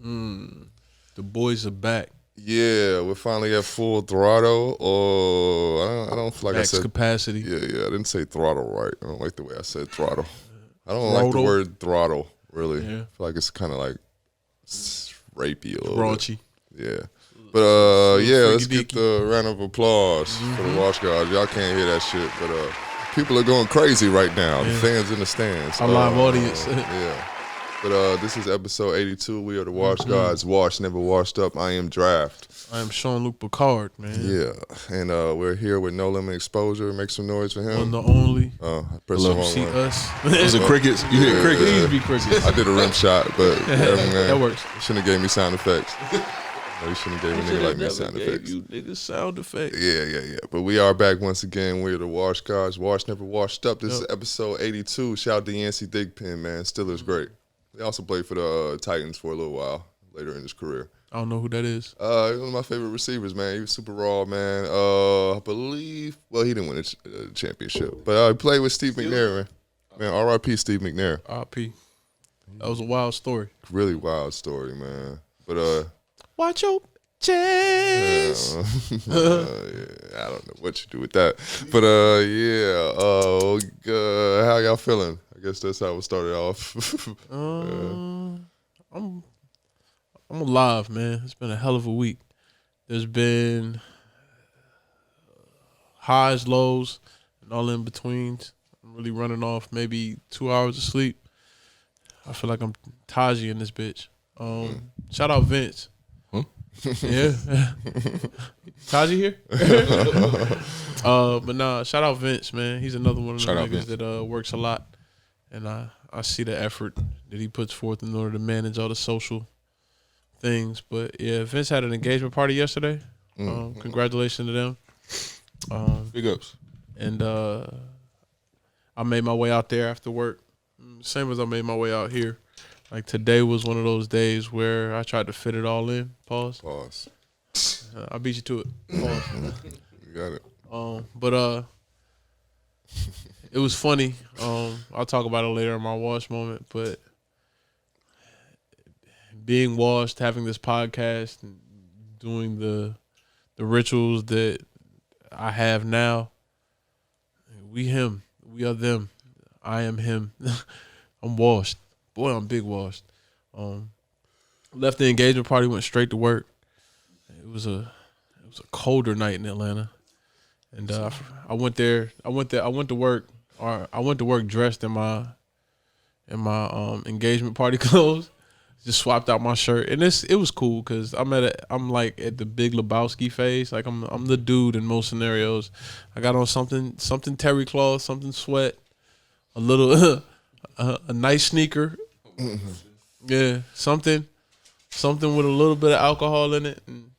The boys are back. Yeah, we're finally at full throttle. Or I don't feel like Max I said capacity. Yeah, I didn't say throttle right. I don't like the way I said throttle. I don't like the word throttle. Really, I feel like it's kind of like rapey a little raunchy. Bit. Yeah. But let's get the round of applause for the Wash Guys. Y'all can't hear that shit, but people are going crazy right now. The fans in the stands. Our live audience. Yeah. But this is episode 82. We are the Wash Guys. Washed, never washed up. I am Draft. I am Sean-Luc Picard, man. Yeah. And we're here with No Limit Exposure. Make some noise for him. One the only. Press the wrong see one. us. Those are crickets. You hear crickets? These be crickets. I did a rim shot, but that works. Shouldn't have gave me sound effects. You shouldn't have gave a nigga like me sound effects. You niggas sound effects. Yeah. But we are back once again. We're the Wash Guys. Wash never washed up. This is episode 82. Shout out to Yancey Thigpen, man. Steelers great. He also played for the Titans for a little while later in his career. I don't know who that is. He's one of my favorite receivers, man. He was super raw, man. I believe, well, he didn't win a championship, but he played with Steve McNair, man. R.I.P. Steve McNair. R.I.P. That was a wild story. Really wild story, man. But watch your chest. I don't know what you do with that, but how y'all feeling? I guess that's how it started off. I'm alive, man. It's been a hell of a week. There's been highs, lows, and all in betweens. I'm really running off maybe 2 hours of sleep. I feel like I'm Taji in this bitch. Shout out Vince. Yeah. Taji here? But nah, shout out Vince, man. He's another one of the niggas that works a lot. And I see the effort that he puts forth in order to manage all the social things. But yeah, Vince had an engagement party yesterday. Congratulations to them. Big ups. And I made my way out there after work. Same as I made my way out here. Like today was one of those days where I tried to fit it all in. Pause. I beat you to it. Pause. You got it. But it was funny. I'll talk about it later in my wash moment. But being washed, having this podcast, and doing the rituals that I have now, we him. We are them. I am him. I'm washed. Boy, I'm big washed. Left the engagement party, went straight to work. It was a colder night in Atlanta, and I went to work dressed in my engagement party clothes. Just swapped out my shirt, and it was cool because I'm like at the Big Lebowski phase. Like I'm the dude in most scenarios. I got on something terry cloth, something sweat, a little a nice sneaker. Yeah, something with a little bit of alcohol in it, and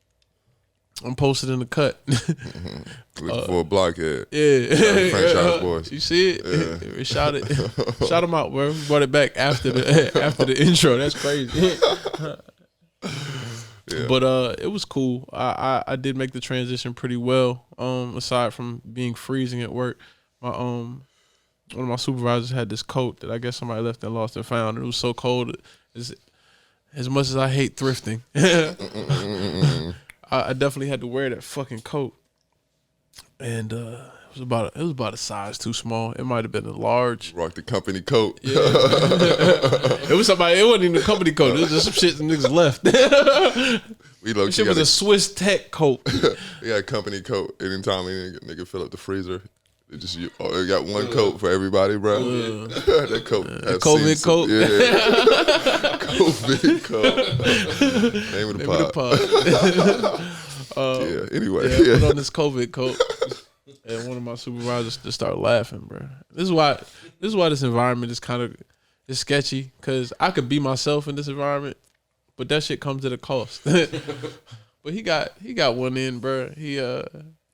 I'm posted in the cut. Looking for a blockhead. Yeah, franchise boys. You see it? Yeah. Shout them out, bro. We brought it back after the intro. That's crazy. Yeah. But it was cool. I did make the transition pretty well. Aside from being freezing at work, one of my supervisors had this coat that I guess somebody left and lost and found. It was so cold. As much as I hate thrifting, I definitely had to wear that fucking coat. And it was about a size too small. It might have been a large. Rock the company coat. Yeah. It wasn't even a company coat. It was just some shit some niggas left. Shit was a Swiss Tech coat. He had a company coat. Anytime nigga fill up the freezer, they got one coat for everybody, bro. That coat. The COVID coat. Yeah. COVID coat. Name of the pod. Anyway. I put on this COVID coat. And one of my supervisors just started laughing, bro. This is why this environment is kind of sketchy, because I could be myself in this environment, but that shit comes at a cost. But he got one in, bro. He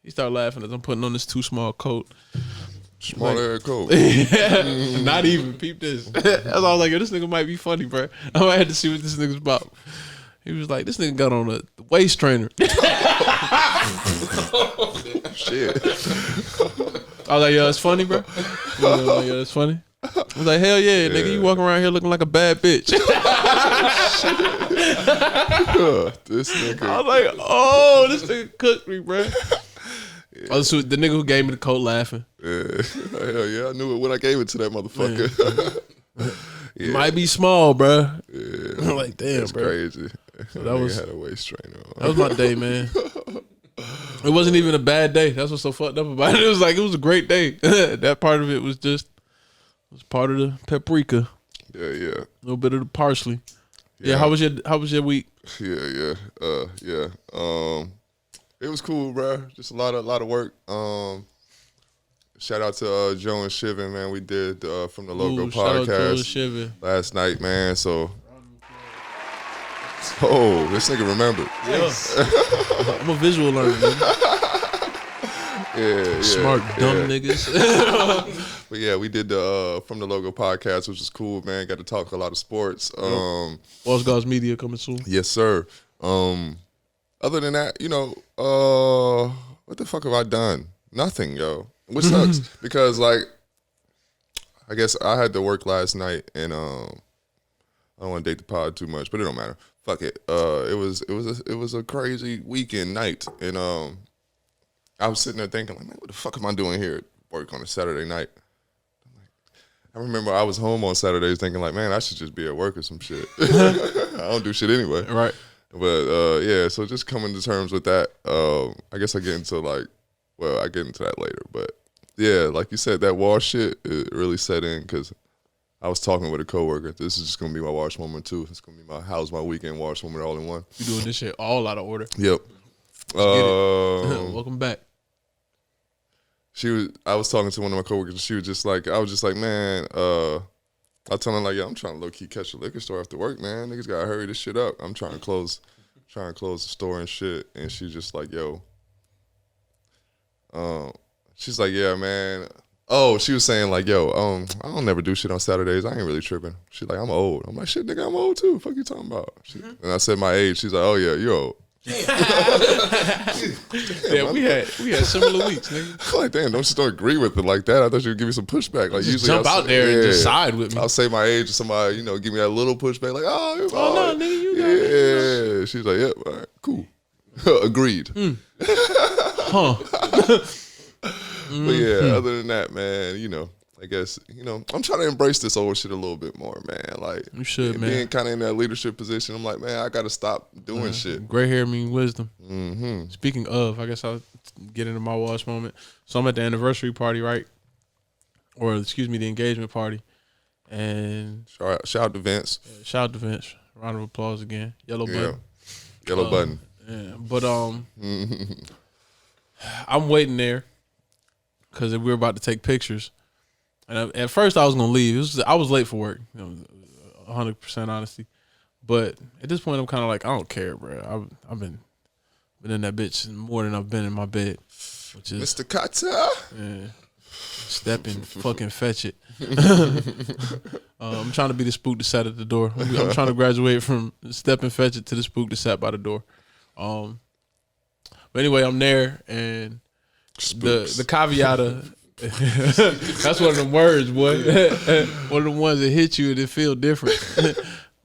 started laughing as I'm putting on this too small coat. Small ass coat. Yeah, not even. Peep this. That's all I was like, yo, this nigga might be funny, bro. I might have to see what this nigga's about. He was like, this nigga got on a waist trainer. Shit. I was like, yo, it's funny, bro. Yo, it's funny. I was like, hell yeah, nigga, you walking around here looking like a bad bitch. This nigga. I was like, oh, this nigga cooked me, bro. Oh, so the nigga who gave me the coat laughing. Yeah, hell yeah, I knew it when I gave it to that motherfucker. Yeah. Might be small, bro. Yeah, I'm like, damn, that's bro. crazy. So that was had a waist trainer on. That was my day, man. It wasn't even a bad day. That's what's so fucked up about it. It was a great day. That part of it was part of the paprika. Yeah, yeah. A little bit of the parsley. Yeah. How was your week? Yeah. It was cool, bro. Just a lot of work. Shout out to Joe and Shivan, man. We did from the Logo podcast last night, man. So, this nigga remembered. Yes. I'm a visual learner, man. Yeah. Smart, dumb niggas. But yeah, we did the from the Logo podcast, which was cool, man. Got to talk a lot of sports. Boss God's Media coming soon. Yes, sir. Other than that, what the fuck have I done? Nothing, yo. Which sucks because, like, I guess I had to work last night, and I don't want to date the pod too much, but it don't matter. Fuck it. It was a crazy weekend night, and I was sitting there thinking, like, man, what the fuck am I doing here at work on a Saturday night? I remember I was home on Saturdays thinking, like, man, I should just be at work or some shit. I don't do shit anyway. Right. But, yeah, so just coming to terms with that, I guess I get into that later. But, yeah, like you said, that wash shit, it really set in because I was talking with a coworker. This is just going to be my wash moment, too. It's going to be how's my weekend wash moment all in one. You doing this shit all out of order. Yep. Welcome back. I was talking to one of my coworkers, and she was just like, I was just like, man, I told her, like, yeah, I'm trying to low-key catch a liquor store after work, man. Niggas got to hurry this shit up. I'm trying to close the store and shit. And she's just like, yo. She's like, yeah, man. Oh, she was saying, like, yo, I don't never do shit on Saturdays. I ain't really tripping. She's like, I'm old. I'm like, shit, nigga, I'm old, too. Fuck you talking about? And I said my age. She's like, oh, yeah, you old. Yeah, we had similar weeks, nigga. I'm like, damn, don't you don't agree with it like that. I thought you would give me some pushback. Like, just jump out there and just side with me. I'll say my age to somebody, give me that little pushback. Like, no, nigga, you got it. Yeah. She's like, yep, all right, cool. Agreed. Huh. But yeah, other than that, man, I guess, I'm trying to embrace this old shit a little bit more, man. Like, you should, man. Being kind of in that leadership position, I'm like, man, I got to stop doing shit. Gray hair means wisdom. Mm-hmm. Speaking of, I guess I'll get into my wash moment. So I'm at the anniversary party, right? Or, excuse me, the engagement party. And shout out to Vince. Shout out to Vince. Round of applause again. Yellow button. Yellow button. Yeah, but I'm waiting there because we were about to take pictures. And at first I was gonna leave. I was late for work, 100% honesty. But at this point I'm kind of like, I don't care, bro. I've been in that bitch more than I've been in my bed, which is Mr. Kata. Yeah, step and fucking fetch it. I'm trying to be the spook that sat at the door. I'm trying to graduate from step and fetch it to the spook that sat by the door. But anyway, I'm there, and the caveat. That's one of them words, boy. One of them ones that hit you and it feel different.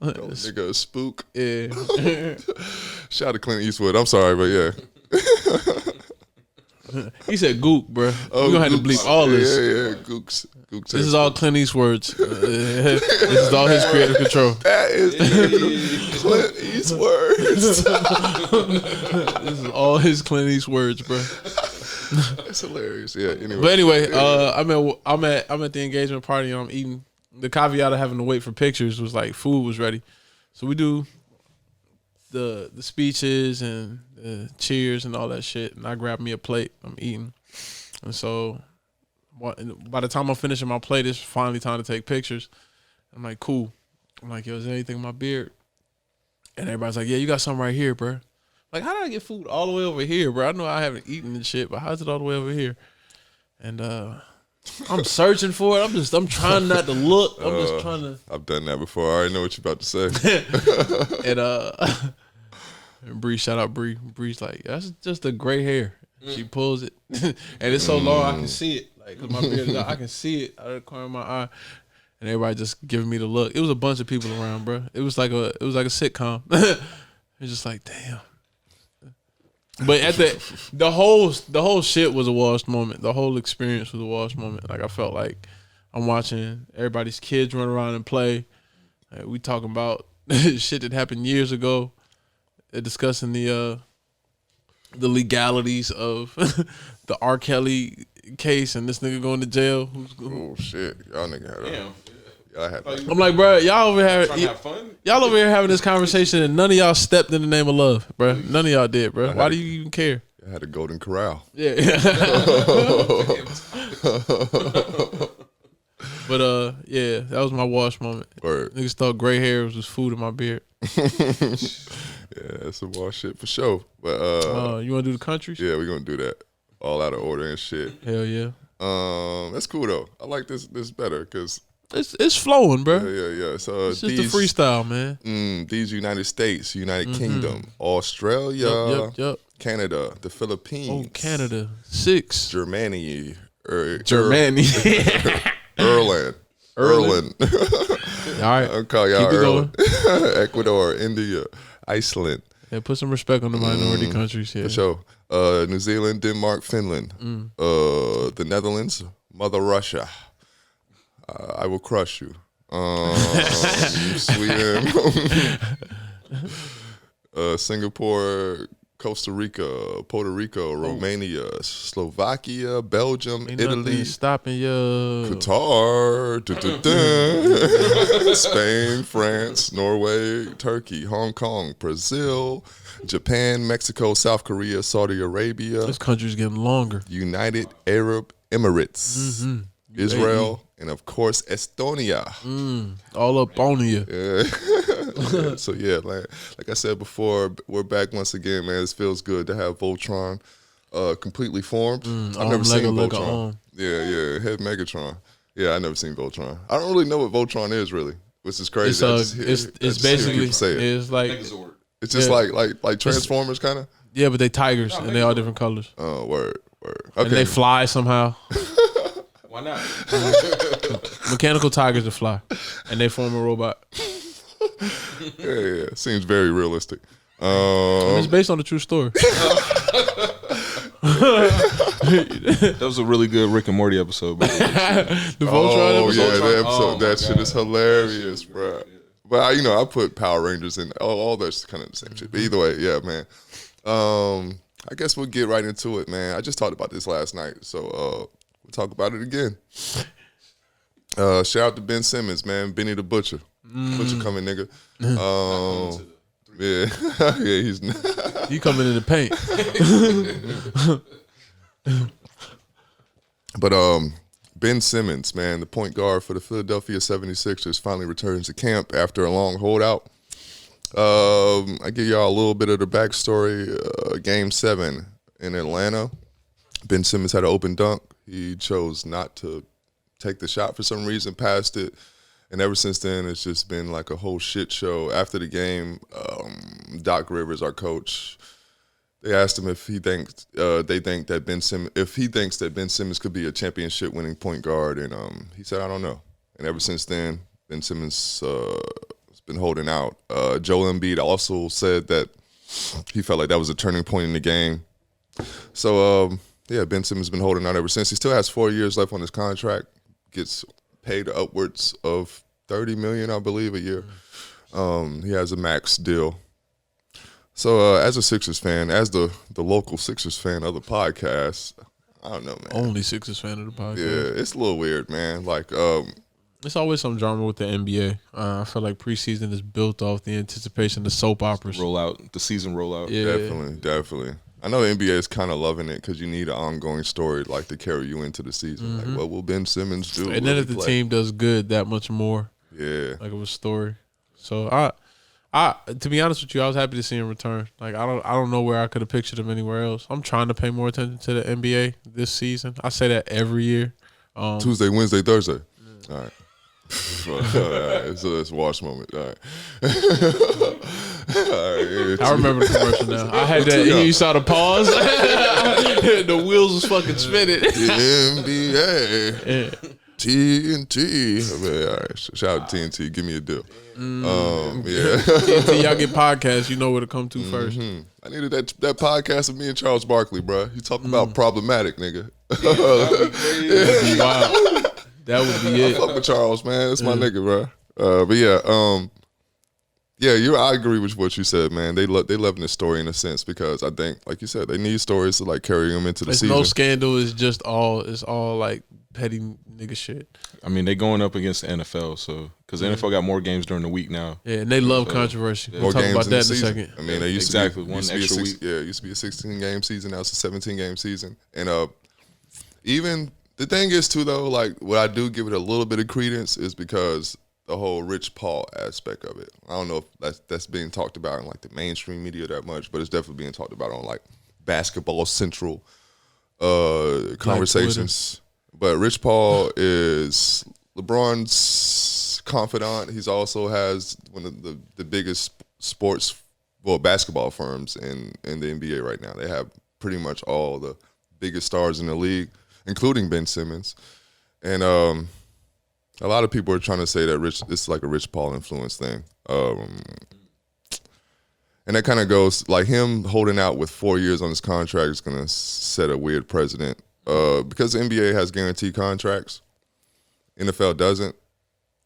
Nigga, a spook. Yeah. Shout out to Clint Eastwood. I'm sorry, but yeah. He said gook, bro. We're going to have to bleep all this. Yeah, gooks. This is all Clint Eastwood's. This is all his creative control. That is Clint Eastwood's. This is all his Clint Eastwood's, bro. That's hilarious. Yeah. Anyway. But anyway, I'm at the engagement party and I'm eating. The caveat of having to wait for pictures was like food was ready, so we do the speeches and the cheers and all that shit. And I grab me a plate. I'm eating, and so by the time I'm finishing my plate, it's finally time to take pictures. I'm like, cool. I'm like, yo, is there anything in my beard? And everybody's like, yeah, you got something right here, bro. Like, how did I get food all the way over here, bro? I know I haven't eaten and shit, but how's it all the way over here? And I'm searching for it. I'm trying not to look. I'm just trying to. I've done that before. I already know what you're about to say. And Bree, shout out Bree. Bree's like, that's just the gray hair. She pulls it, and it's so long I can see it. Like, cause my beard is out, I can see it out of the corner of my eye. and everybody just giving me the look. It was a bunch of people around, bro. It was like a sitcom. It's just like, damn. But at the whole shit was a washed moment. The whole experience was a washed moment. Like I felt like I'm watching everybody's kids run around and play. Like, we talking about shit that happened years ago. Discussing the legalities of the R. Kelly case and this nigga going to jail. Oh shit, y'all nigga had a. Y'all had. I'm like, bro, y'all over here trying to have fun. Y'all over here having this conversation and none of y'all stepped in the name of love, bro. None of y'all did, bro. Why do you even care? I had a golden corral. Yeah. But yeah, that was my wash moment. Word. Niggas thought gray hair was just food in my beard. Yeah, that's some more shit for sure. But you wanna do the countries? yeah, we're gonna do that. All out of order and shit. Hell yeah. That's cool though. I like this better because It's flowing, bro. yeah. So It's just a freestyle, man. These United States, United Kingdom, Australia, Yep. Canada, the Philippines, Oh, Canada. 6. Germany, Germany. Erland. All right. I'll call y'all Keep it Erland. Ecuador, India, Iceland. Yeah, put some respect on the minority countries here. For sure. New Zealand, Denmark, Finland, the Netherlands, Mother Russia. I will crush you. Sweden, Singapore, Costa Rica, Puerto Rico, Romania, Slovakia, Belgium, Ain't Italy, nothing stopping you. Qatar, Spain, France, Norway, Turkey, Hong Kong, Brazil, Japan, Mexico, South Korea, Saudi Arabia, This country's getting longer. United Arab Emirates, Israel, and of course Estonia. All up on you. So yeah, like I said before, we're back once again, man. It feels good to have Voltron completely formed. I've never seen Voltron. Yeah, head Megatron. Yeah, I never seen Voltron. I don't really know what Voltron is really, which is crazy. It's basically it's like Megazord. it's just like Transformers kind of. yeah, but they tigers and they all different colors. Oh, word. Okay. And they fly somehow. Why not? Mechanical tigers that fly, and they form a robot. Yeah. Seems very realistic. It's based on a true story. That was a really good Rick and Morty episode. The Voltron episode. Yeah, that episode. Oh, that my shit God. is hilarious, bro. But I put Power Rangers in. All that's kind of the same shit. But either way, yeah, man. I guess we'll get right into it, man. I just talked about this last night, so we'll talk about it again. Shout out to Ben Simmons, man. Benny the Butcher. Butcher coming, nigga. Yeah, yeah, he's. You coming in the paint. But Ben Simmons, man, the point guard for the Philadelphia 76ers, finally returns to camp after a long holdout. I give y'all a little bit of the backstory. Game 7 in Atlanta, Ben Simmons had an open dunk. He chose not to take the shot for some reason, passed it. And ever since then, it's just been like a whole shit show. After the game, Doc Rivers, our coach, they asked him if he thinks that Ben Simmons could be a championship-winning point guard, and he said, "I don't know." And ever since then, Ben Simmons has been holding out. Joel Embiid also said that he felt like that was a turning point in the game. So yeah, Ben Simmons has been holding out ever since. He still has 4 years left on his contract. Gets paid upwards of $30 million, I believe, a year. He has a max deal. So as a Sixers fan, as the local Sixers fan of the podcast, I don't know, man. Only Sixers fan of the podcast. Yeah, it's a little weird, man. Like, It's always some drama with the NBA. I feel like preseason is built off the anticipation of soap operas. The season rollout. Yeah. definitely. I know the NBA is kind of loving it because you need an ongoing story like to carry you into the season. Like, what will Ben Simmons do? And then if the team does good, that much more. Yeah. Like it was a story. So I to be honest with you, I was happy to see him return. Like I don't know where I could have pictured him anywhere else. I'm trying to pay more attention to the NBA this season. I say that every year. Tuesday, Wednesday, Thursday. All right. All right. So that's wash moment. All right. I remember the commercial now. I had that. You saw the pause. The wheels was fucking spinning. The NBA. Yeah. TNT. I mean, all right, shout out to TNT. Give me a deal. Yeah. TNT, y'all get podcasts, you know where to come to first. I needed that podcast of me and Charles Barkley, bro. You talking about problematic, nigga. Wow. That would be I it. fuck with Charles, man. That's my nigga, bro. But yeah, I agree with what you said, man. They loving this story in a sense because I think, like you said, they need stories to like carry them into the There's season. no scandal. It's all like petty nigga shit. I mean, they going up against the NFL, so because the NFL got more games during the week now. Yeah, and they love controversy. More We'll talk games about in that the in a season. second. I mean, they used Exactly, to be, one used to be extra a week. Yeah, it used to be a 16-game season. Now it's a 17-game season. And even the thing is too though, like what I do give it a little bit of credence is because the whole Rich Paul aspect of it. I don't know if that's being talked about in like the mainstream media that much, but it's definitely being talked about on like Basketball Central conversations. But Rich Paul is LeBron's confidant. He's also has one of the biggest basketball firms in the NBA right now. They have pretty much all the biggest stars in the league, including Ben Simmons. And a lot of people are trying to say that this is like a Rich Paul influence thing. And that kind of goes, like him holding out with 4 years on his contract is going to set a weird precedent. Because the NBA has guaranteed contracts, NFL doesn't.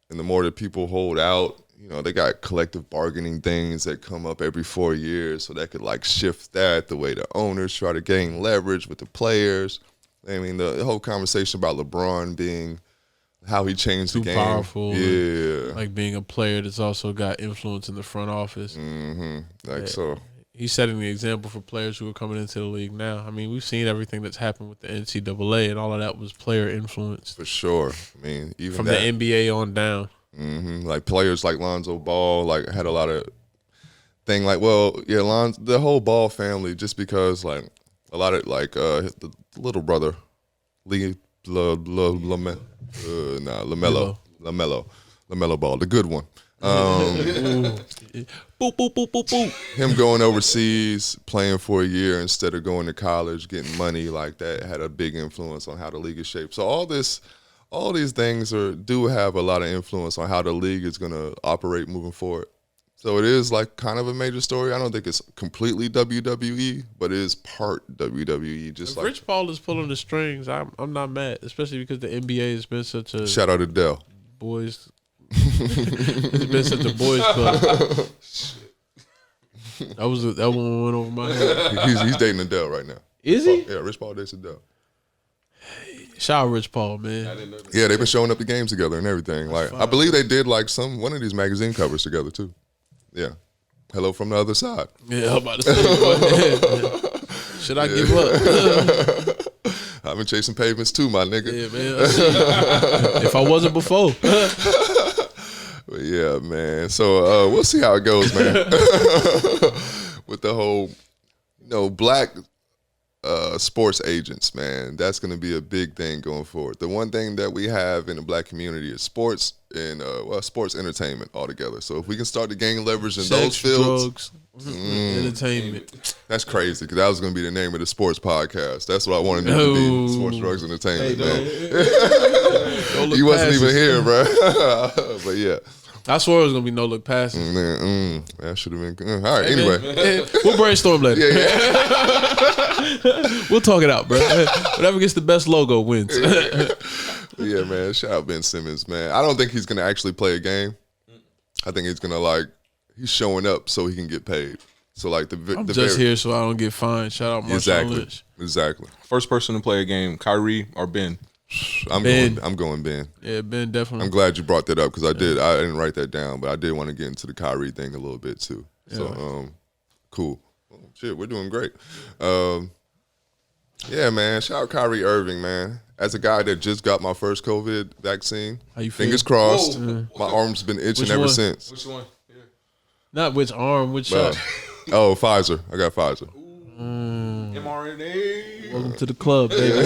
And the more that people hold out, you know, they got collective bargaining things that come up every 4 years, so that could like shift that the way the owners try to gain leverage with the players. I mean, the whole conversation about LeBron being how he changed Too the game. powerful. Yeah. Like being a player that's also got influence in the front office. So. He's setting the example for players who are coming into the league now. I mean, we've seen everything that's happened with the NCAA, and all of that was player influence. For sure. I mean, even from that, the NBA on down. Like players like Lonzo Ball, like had a lot of thing. Like, well, yeah, the whole Ball family, just because like a lot of like the little brother, LaMelo Ball, the good one. Boop, boop, boop, boop, boop. Him going overseas, playing for a year instead of going to college, getting money like that had a big influence on how the league is shaped. So all these things do have a lot of influence on how the league is going to operate moving forward. So it is like kind of a major story. I don't think it's completely WWE, but it is part WWE. Just If like Rich Paul is pulling the strings, I'm not mad, especially because the NBA has been such a shout out to Dell. boys. It's been such a boys club. That one went over my head. He's dating Adele right now. Is he? Yeah, Rich Paul dates Adele. Shout out Rich Paul, man. Yeah, they've been showing up to games together and everything. Like I believe they did like one of these magazine covers together too. Yeah. Hello from the other side. Yeah, I'm about to say, should I give up? I've been chasing pavements too, my nigga. Yeah, man. If I wasn't before. But yeah, man. So we'll see how it goes, man. With the whole, black sports agents, man. That's going to be a big thing going forward. The one thing that we have in the black community is sports and sports entertainment altogether. So if we can start to gain leverage in those fields, drugs, entertainment. that's crazy because that was going to be the name of the sports podcast. That's what I wanted it to be: sports, drugs, entertainment. Man. You wasn't even here, bro. But yeah. I swore it was gonna be no look passes. Man, that should have been. All right, anyway. We'll brainstorm later. Yeah. We'll talk it out, bro. Whatever gets the best logo wins. Yeah, man. Shout out Ben Simmons, man. I don't think he's gonna actually play a game. I think he's gonna he's showing up so he can get paid. So like I'm just here so I don't get fined. Shout out Marshawn Lynch. Exactly. First person to play a game, Kyrie or Ben? I'm going Ben. Yeah, Ben definitely. I'm glad you brought that up because I didn't write that down, but I did want to get into the Kyrie thing a little bit too. Yeah. So cool. Oh, shit, we're doing great. Yeah, man. Shout out Kyrie Irving, man. As a guy that just got my first COVID vaccine, how you feel? fingers crossed. Whoa. My arm's been itching Which ever one? since. Which one? Yeah. Not which arm, which shot. Oh, Pfizer. I got Pfizer. mRNA. Welcome to the club, baby.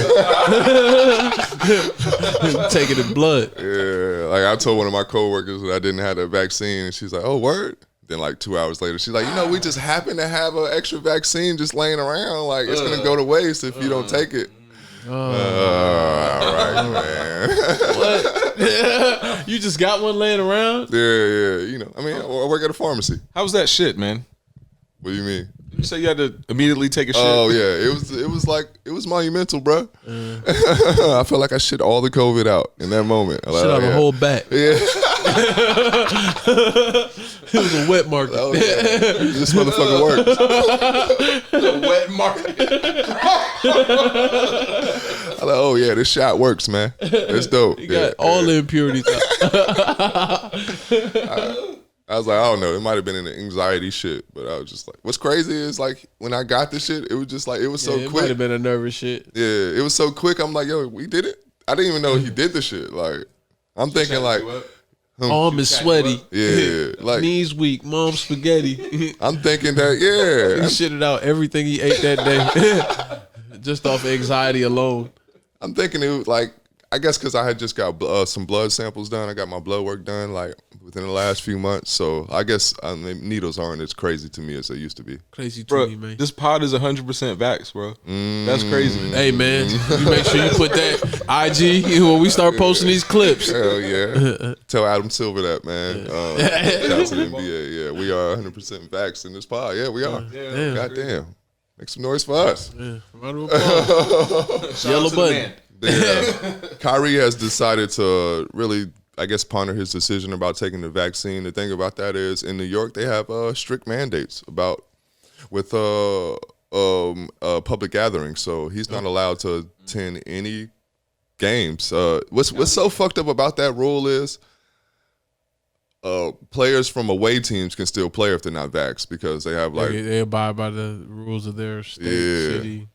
Taking the blood. Yeah, like I told one of my coworkers that I didn't have the vaccine, and she's like, "Oh, word." Then like 2 hours later, she's like, we just happen to have an extra vaccine just laying around. Like it's gonna go to waste if you don't take it. All right, man. What? You just got one laying around? Yeah. You know, I mean, I work at a pharmacy. How's that shit, man? What do you mean? You say you had to immediately take a shit? Oh yeah, it was monumental, bro. I felt like I shit all the COVID out in that moment. Shit out a whole bat. Yeah. It was a wet market. Oh, yeah. This motherfucker works. A wet market. I'm like, oh yeah, this shot works, man. It's dope. You got all the impurities out. I was like, I don't know. It might have been an anxiety shit, but I was just like, what's crazy is like when I got the shit, it was just like, it was so It quick. might have been a nervous shit. Yeah, it was so quick. I'm like, yo, we did it. I didn't even know he did the shit. Like, I'm thinking like, Arm is sweaty. yeah, like Knees weak. Mom spaghetti. I'm thinking that, yeah. He shitted out everything he ate that day, just off anxiety alone. I'm thinking it was like, I guess because I had just got some blood samples done. I got my blood work done like within the last few months. So I guess needles aren't as crazy to me as they used to be. Crazy to Bro, me, man. this pod is 100% vax, bro. That's crazy. Hey, man, you make sure you put that IG when we start posting these clips. Hell yeah. Tell Adam Silver that, man. Shout out to the NBA. Yeah, we are 100% vaxxed in this pod. Yeah, we are. Damn. Goddamn. Make some noise for us. Yeah, round of applause. Yellow button. Kyrie has decided to really, I guess, ponder his decision about taking the vaccine. The thing about that is, in New York, they have strict mandates with public gatherings. So he's not allowed to attend any games. What's so fucked up about that rule is players from away teams can still play if they're not vaxxed because they have like They abide by the rules of their state, city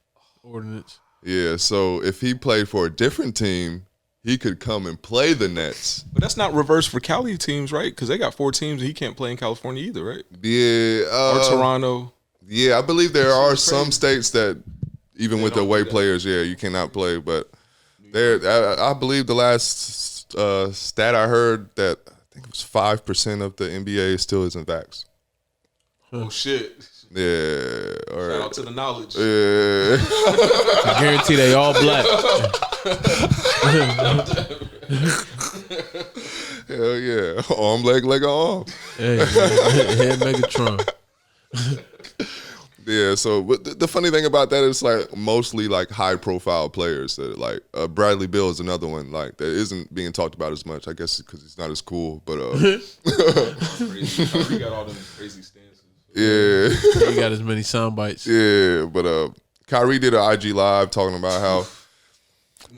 ordinance. Yeah, so if he played for a different team, he could come and play the Nets. But that's not reverse for Cali teams, right? Because they got 4 teams and he can't play in California either, right? Yeah. Or Toronto. Yeah, I believe there are some states that, even with the away players, you cannot play. But I believe the last stat I heard that I think it was 5% of the NBA still isn't vaxxed. Oh, shit. Yeah. Shout out to the knowledge. Yeah. I guarantee they all black. Hell yeah. Arm, leg, arm. Hey, head Megatron. Yeah, so but the funny thing about that is like mostly like high profile players that like Bradley Beal is another one like that isn't being talked about as much, I guess because he's not as cool, but Crazy. Kyrie got all them crazy stances. yeah. He got as many sound bites. Yeah, but Kyrie did an IG live talking about how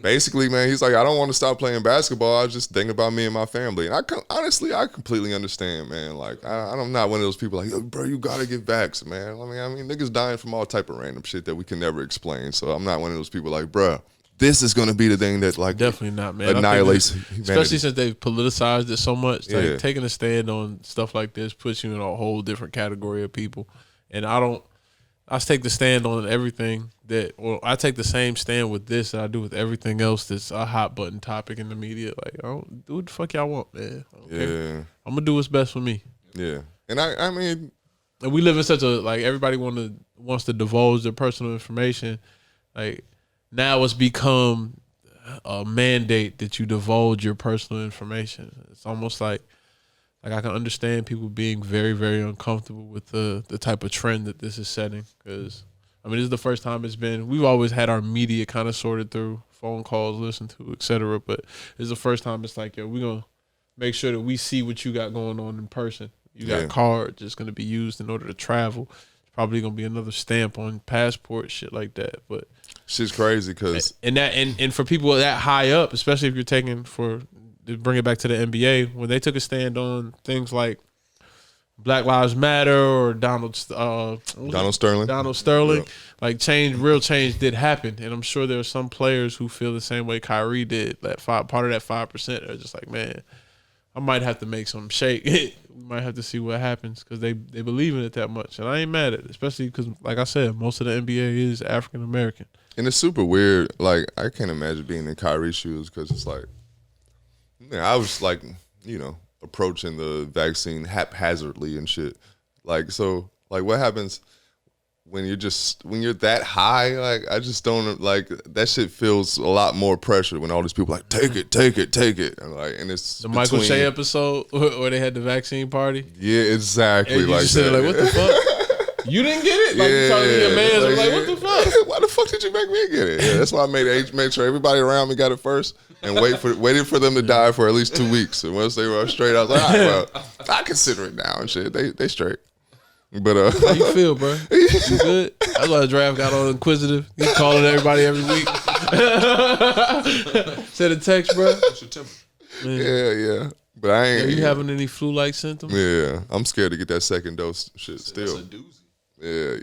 basically, man, he's like, I don't want to stop playing basketball. I was just thinking about me and my family. And honestly, I completely understand, man. Like, I'm not one of those people like, bro, you got to get vaxxed, man. I mean, niggas dying from all type of random shit that we can never explain. So I'm not one of those people like, bro, this is going to be the thing that, like, Definitely not, man. annihilates humanity. Especially since they've politicized it so much. Like, Yeah. taking a stand on stuff like this puts you in a whole different category of people. And I take the stand on everything I take the same stand with this that I do with everything else that's a hot button topic in the media. Like, I don't do what the fuck y'all want, man. Yeah. I'm gonna do what's best for me. Yeah. And I mean, And we live in such a, like, everybody wants to divulge their personal information. Like, now it's become a mandate that you divulge your personal information. It's almost like I can understand people being very, very uncomfortable with the type of trend that this is setting. Because, I mean, this is the first time we've always had our media kind of sorted through, phone calls, listened to, et cetera. But this is the first time it's like, yo, we're going to make sure that we see what you got going on in person. You got cards that's going to be used in order to travel. It's probably going to be another stamp on passport, shit like that. But shit's crazy because and for people that high up, especially if you're taking to bring it back to the NBA, when they took a stand on things like Black Lives Matter or Donald Sterling, Yep. like real change did happen, and I'm sure there are some players who feel the same way Kyrie did. That part of that 5% are just like, man, I might have to make some shake. We might have to see what happens because they believe in it that much, and I ain't mad at it, especially because, like I said, most of the NBA is African American. And it's super weird. Like, I can't imagine being in Kyrie's shoes because it's like, man, I was like, approaching the vaccine haphazardly and shit. Like, so, like, what happens when you're that high, like I just don't like that shit feels a lot more pressure when all these people like take it, and it's the Michael Shea episode where they had the vaccine party. Yeah, exactly. And you like just said like, what the fuck? You didn't get it? Like you talking to your man, like what the fuck? Why the fuck did you make me get it? Yeah, that's why I made sure everybody around me got it first, and waited for them to die for at least 2 weeks. And once they were straight, I was like, all right, well, I consider it now and shit. They straight. But how you feel, bro? You good? That's why the draft got all inquisitive. He calling everybody every week. Send a text, bro. What's your temper? Yeah. But I ain't. Are you having any flu-like symptoms? Yeah, I'm scared to get that second dose shit still. That's a doozy. Yeah.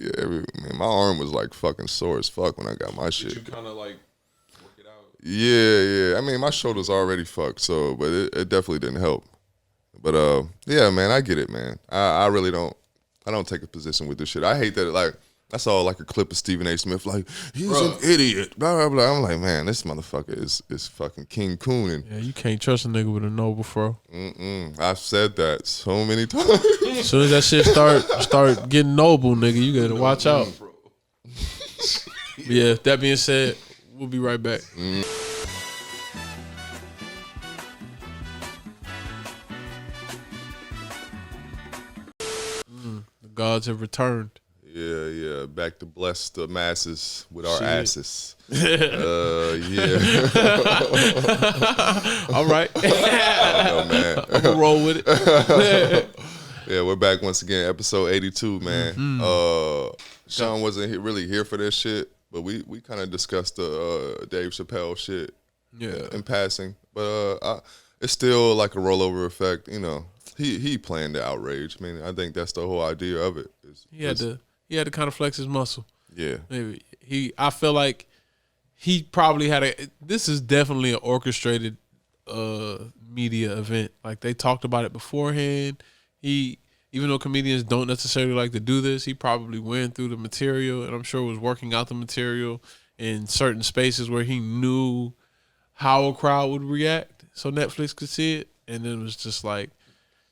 Man, my arm was like fucking sore as fuck when I got my shit. Did you kind of like work it out? Yeah. I mean, my shoulder's already fucked, so but it definitely didn't help. But yeah, man, I get it, man. I really don't. I don't take a position with this shit. I hate that. Like I saw like a clip of Stephen A. Smith, like he's an idiot. Blah blah blah. I'm like, man, this motherfucker is fucking King Coon. And yeah, you can't trust a nigga with a noble fro. I've said that so many times. As soon as that shit start getting noble, nigga, you gotta watch out. Yeah. That being said, we'll be right back. Gods have returned. Yeah. Back to bless the masses with our asses. Yeah. All right. Oh, man. I'm gonna roll with it. Yeah, we're back once again, episode 82, man. Sean wasn't really here for this shit, but we kind of discussed the Dave Chappelle shit in passing. But it's still like a rollover effect, you know. He planned the outrage. I mean, I think that's the whole idea of it. He had to kind of flex his muscle. Yeah. Maybe I feel like he probably had this is definitely an orchestrated media event. Like they talked about it beforehand. Even though comedians don't necessarily like to do this, he probably went through the material and I'm sure was working out the material in certain spaces where he knew how a crowd would react so Netflix could see it. And then it was just like,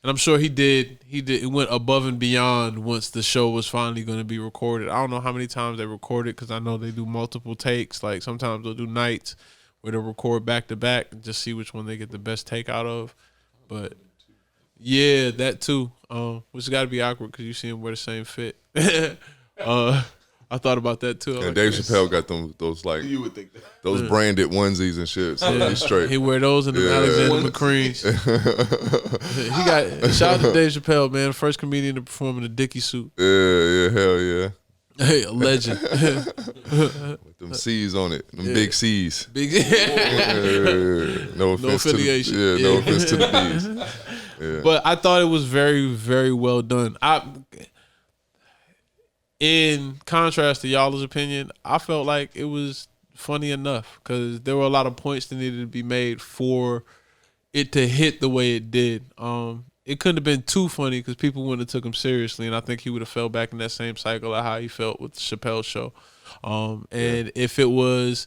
and I'm sure he did. It went above and beyond once the show was finally going to be recorded. I don't know how many times they recorded because I know they do multiple takes. Like sometimes they'll do nights where they'll record back to back and just see which one they get the best take out of. But yeah, that too. Which got to be awkward because you see him wear the same fit. I thought about that too. And like, Dave Chappelle got those like You would think that. those branded onesies and shit. So he's straight. He wear those in the Alexander McQueen's. He got shout out to Dave Chappelle, man, first comedian to perform in a Dickie suit. Yeah, hell yeah. Hey, a legend. With them C's on it, them big C's. Big. No offense affiliation. To no offense to the B's. Yeah. But I thought it was very, very well done. In contrast to y'all's opinion, I felt like it was funny enough because there were a lot of points that needed to be made for it to hit the way it did. It couldn't have been too funny because people wouldn't have took him seriously, and I think he would have fell back in that same cycle of how he felt with the Chappelle show. And if it was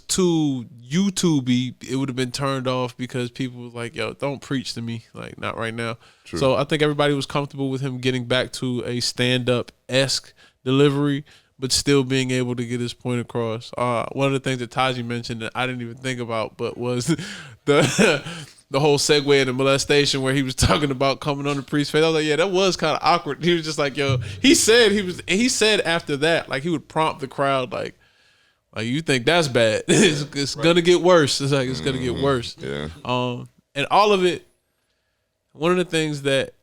too YouTube-y, it would have been turned off because people were like, yo, don't preach to me. Like, not right now. True. So I think everybody was comfortable with him getting back to a stand-up-esque delivery, but still being able to get his point across. One of the things that Taji mentioned that I didn't even think about, but was the whole segue into molestation where he was talking about coming on the priest's face. I was like, yeah, that was kind of awkward. He was just like, yo, he said after that, like he would prompt the crowd, like you think that's bad. It's gonna get worse. It's like, it's gonna get worse. Yeah. And all of it, one of the things that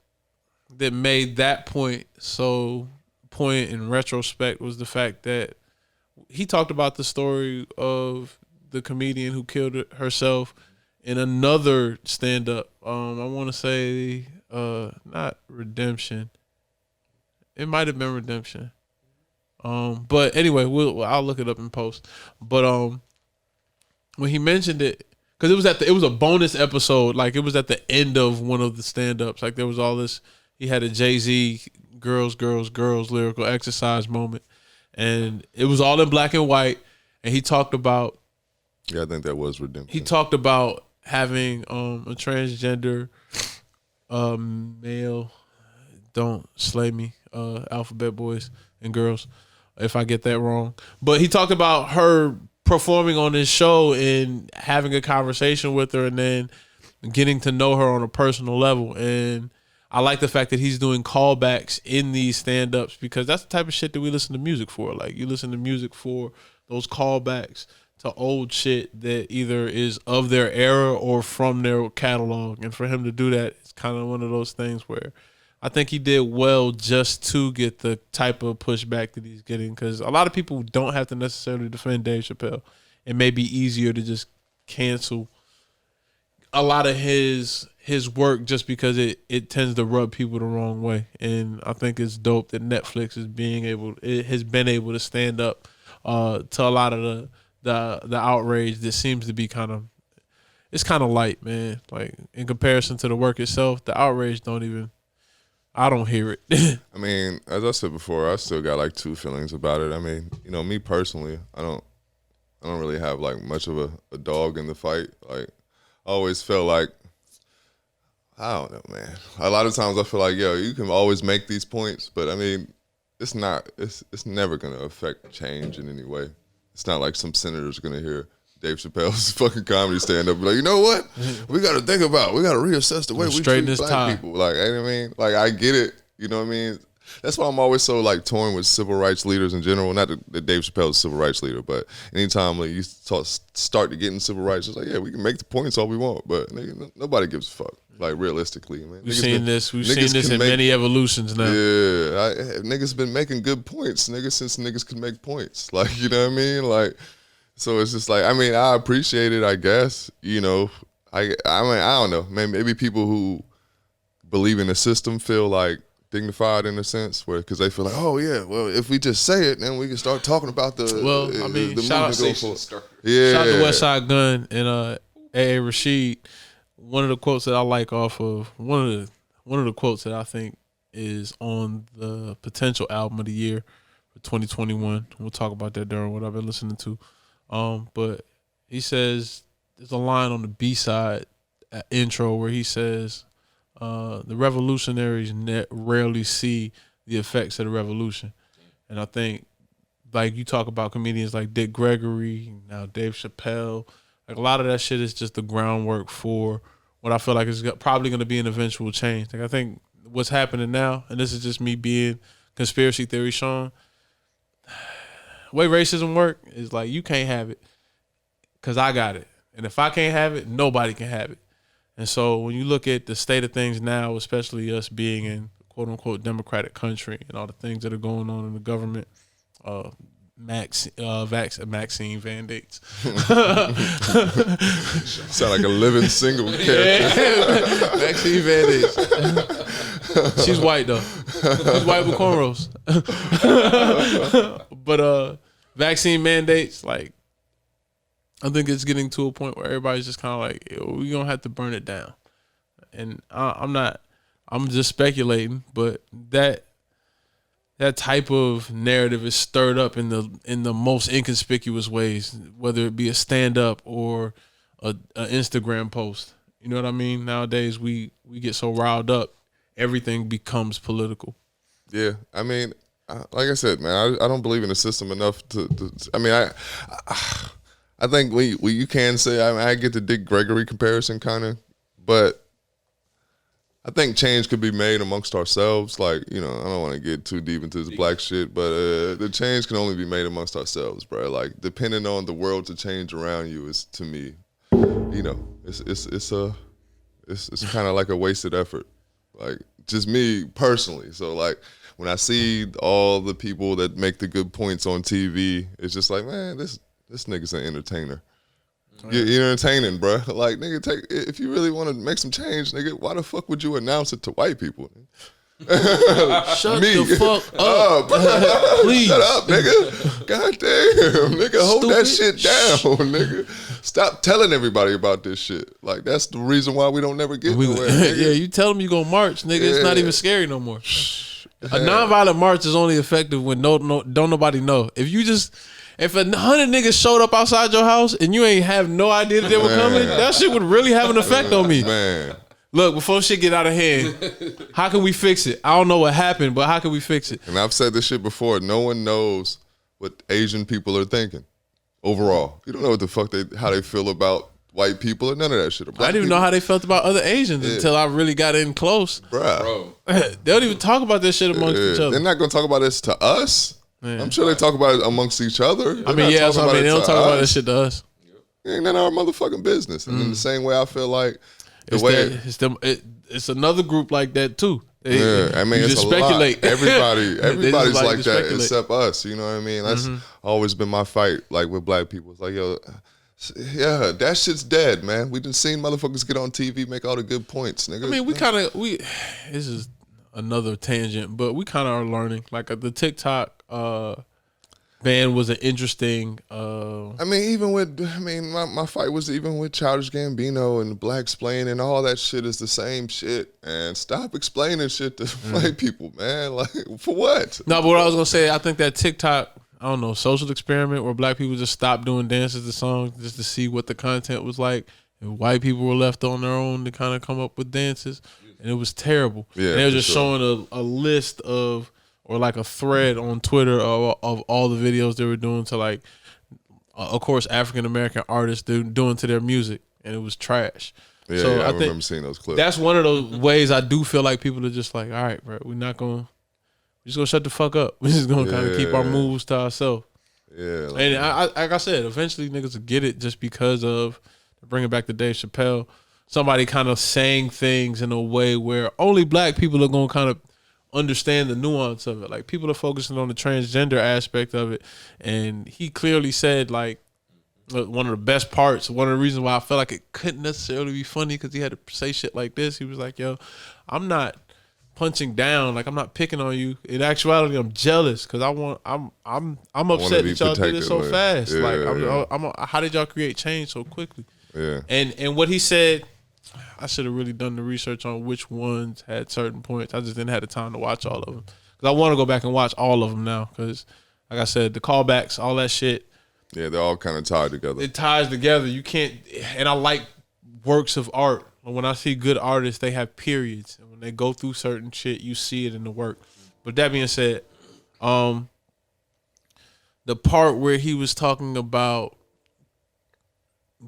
made that point so poignant in retrospect was the fact that he talked about the story of the comedian who killed herself in another stand-up. I want to say not Redemption. It might have been Redemption. But anyway, I'll look it up in post. But when he mentioned it, because it was a bonus episode. Like it was at the end of one of the stand-ups. Like there was all this. He had a Jay-Z girls lyrical exercise moment, and it was all in black and white. And he talked about. Yeah, I think that was Redemption. He talked about having a transgender male, don't slay me, Alphabet Boys and Girls, if I get that wrong. But he talked about her performing on this show and having a conversation with her and then getting to know her on a personal level. And I like the fact that he's doing callbacks in these stand-ups because that's the type of shit that we listen to music for. Like, you listen to music for those callbacks to old shit that either is of their era or from their catalog. And for him to do that, it's kind of one of those things where I think he did well just to get the type of pushback that he's getting, because a lot of people don't have to necessarily defend Dave Chappelle. It may be easier to just cancel a lot of his work just because it tends to rub people the wrong way. And I think it's dope that Netflix has been able to stand up to a lot of the outrage that seems to be kind of light, man. Like, in comparison to the work itself, the outrage I don't hear it. I mean, as I said before, I still got like two feelings about it. I mean, me personally, I don't really have like much of a dog in the fight. Like, I always felt like, I don't know, man. A lot of times I feel like, you can always make these points, but I mean, it's never gonna affect change in any way. It's not like some senators are gonna hear Dave Chappelle's fucking comedy stand up, be like, you know what? We got to reassess the way we treat black people. Like, I mean, like, I get it. You know what I mean? That's why I'm always so like torn with civil rights leaders in general. Not that Dave Chappelle is a civil rights leader, but anytime like you start to get in civil rights, it's like, we can make the points all we want, but nobody gives a fuck. Like, realistically, man. We've seen this in many evolutions now. Yeah, niggas been making good points, since niggas could make points. Like, you know what I mean? Like, so it's just like, I mean, I appreciate it, I guess. I mean, I don't know. Maybe people who believe in the system feel like dignified in a sense, because they feel like, oh yeah, well, if we just say it, then we can start talking about the shout out to West Side Gun and A.A. Rashid. One of the quotes that I like off of one of the quotes that I think is on the potential album of the year for 2021. We'll talk about that during what I've been listening to. But he says, there's a line on the B-side intro where he says, the revolutionaries rarely see the effects of the revolution. And I think, like, you talk about comedians like Dick Gregory, now Dave Chappelle, like, a lot of that shit is just the groundwork for what I feel like is probably going to be an eventual change. Like, I think what's happening now, and this is just me being conspiracy theory Sean, the way racism work is like, you can't have it because I got it. And if I can't have it, nobody can have it. And so when you look at the state of things now, especially us being in quote-unquote democratic country and all the things that are going on in the government, vaccine mandates. Sound like a living single character. Yeah. Vaccine mandates. She's white though. She's white with cornrows. But vaccine mandates, like, I think it's getting to a point where everybody's just kind of like, we're going to have to burn it down. And I'm just speculating, but that type of narrative is stirred up in the most inconspicuous ways, whether it be a stand-up or a Instagram post. You know what I mean? Nowadays, we get so riled up, everything becomes political. Yeah, I mean, like I said, man, I don't believe in the system enough to I mean, I think you can say, I get the Dick Gregory comparison kind of, but I think change could be made amongst ourselves. Like, I don't want to get too deep into this black shit, but the change can only be made amongst ourselves, bro. Like, depending on the world to change around you is, to me, it's kind of like a wasted effort. Like, just me personally. So, like, when I see all the people that make the good points on TV, it's just like, man, this nigga's an entertainer. You're entertaining, bro. Like, nigga, if you really want to make some change, nigga, why the fuck would you announce it to white people? Shut the fuck up. Please. Shut up, nigga. God damn, nigga, hold that shit down, nigga. Stop telling everybody about this shit. Like, that's the reason why we don't never get nowhere. Yeah, you tell them you gonna march, nigga. It's not even scary no more. A nonviolent march is only effective when don't nobody know. If 100 niggas showed up outside your house and you ain't have no idea that they were coming, that shit would really have an effect on me. Man, Look, before shit get out of hand, how can we fix it? I don't know what happened, but how can we fix it? And I've said this shit before. No one knows what Asian people are thinking overall. You don't know what the fuck how they feel about white people or none of that shit. I didn't even know how they felt about other Asians until I really got in close. Bro. They don't even talk about this shit amongst each other. They're not going to talk about this to us. Man. I'm sure they talk about it amongst each other. I mean, yeah, so they don't talk about this shit to us. It ain't none of our motherfucking business. And in the same way, I feel like it's another group like that too. I mean, it's just a speculate. lot. Everybody's like that speculate. except us. You know what I mean? That's always been my fight, like with black people. It's like, yo, yeah, that shit's dead, man. We done seen motherfuckers get on TV, make all the good points, nigga. I mean, this is another tangent, but we kind of are learning. Like the TikTok ban was an interesting. I mean, my fight was even with Childish Gambino and Black Explain and all that shit is the same shit. And stop explaining shit to white people, man. Like, for what? No, but what I was gonna say, I think that TikTok, I don't know, social experiment where black people just stopped doing dances to songs just to see what the content was like, and white people were left on their own to kind of come up with dances, and it was terrible. Yeah, and they were just showing a list of, or like a thread on Twitter of all the videos they were doing to, like, of course, African American artists doing to their music, and it was trash. Yeah, so I remember seeing those clips. That's one of those ways I do feel like people are just like, all right, bro, we're just gonna shut the fuck up. We're just gonna kind of keep our moves to ourselves. Yeah, and like I said, eventually niggas will get it just because of bringing back to Dave Chappelle. Somebody kind of saying things in a way where only black people are gonna kind of understand the nuance of it. Like, people are focusing on the transgender aspect of it, and he clearly said, like, one of the best parts, one of the reasons why I felt like it couldn't necessarily be funny because he had to say shit like this. He was like, yo, I'm not punching down, like, I'm not picking on you. In actuality, I'm jealous because I'm upset that y'all did it so fast. Yeah, like, how did y'all create change so quickly? Yeah. And what he said, I should have really done the research on which ones had certain points. I just didn't have the time to watch all of them because I want to go back and watch all of them now because, like I said, the callbacks, all that shit. Yeah, they're all kind of tied together. It ties together. You can't, and I like works of art. When I see good artists, they have periods. And when they go through certain shit, you see it in the work. But that being said, the part where he was talking about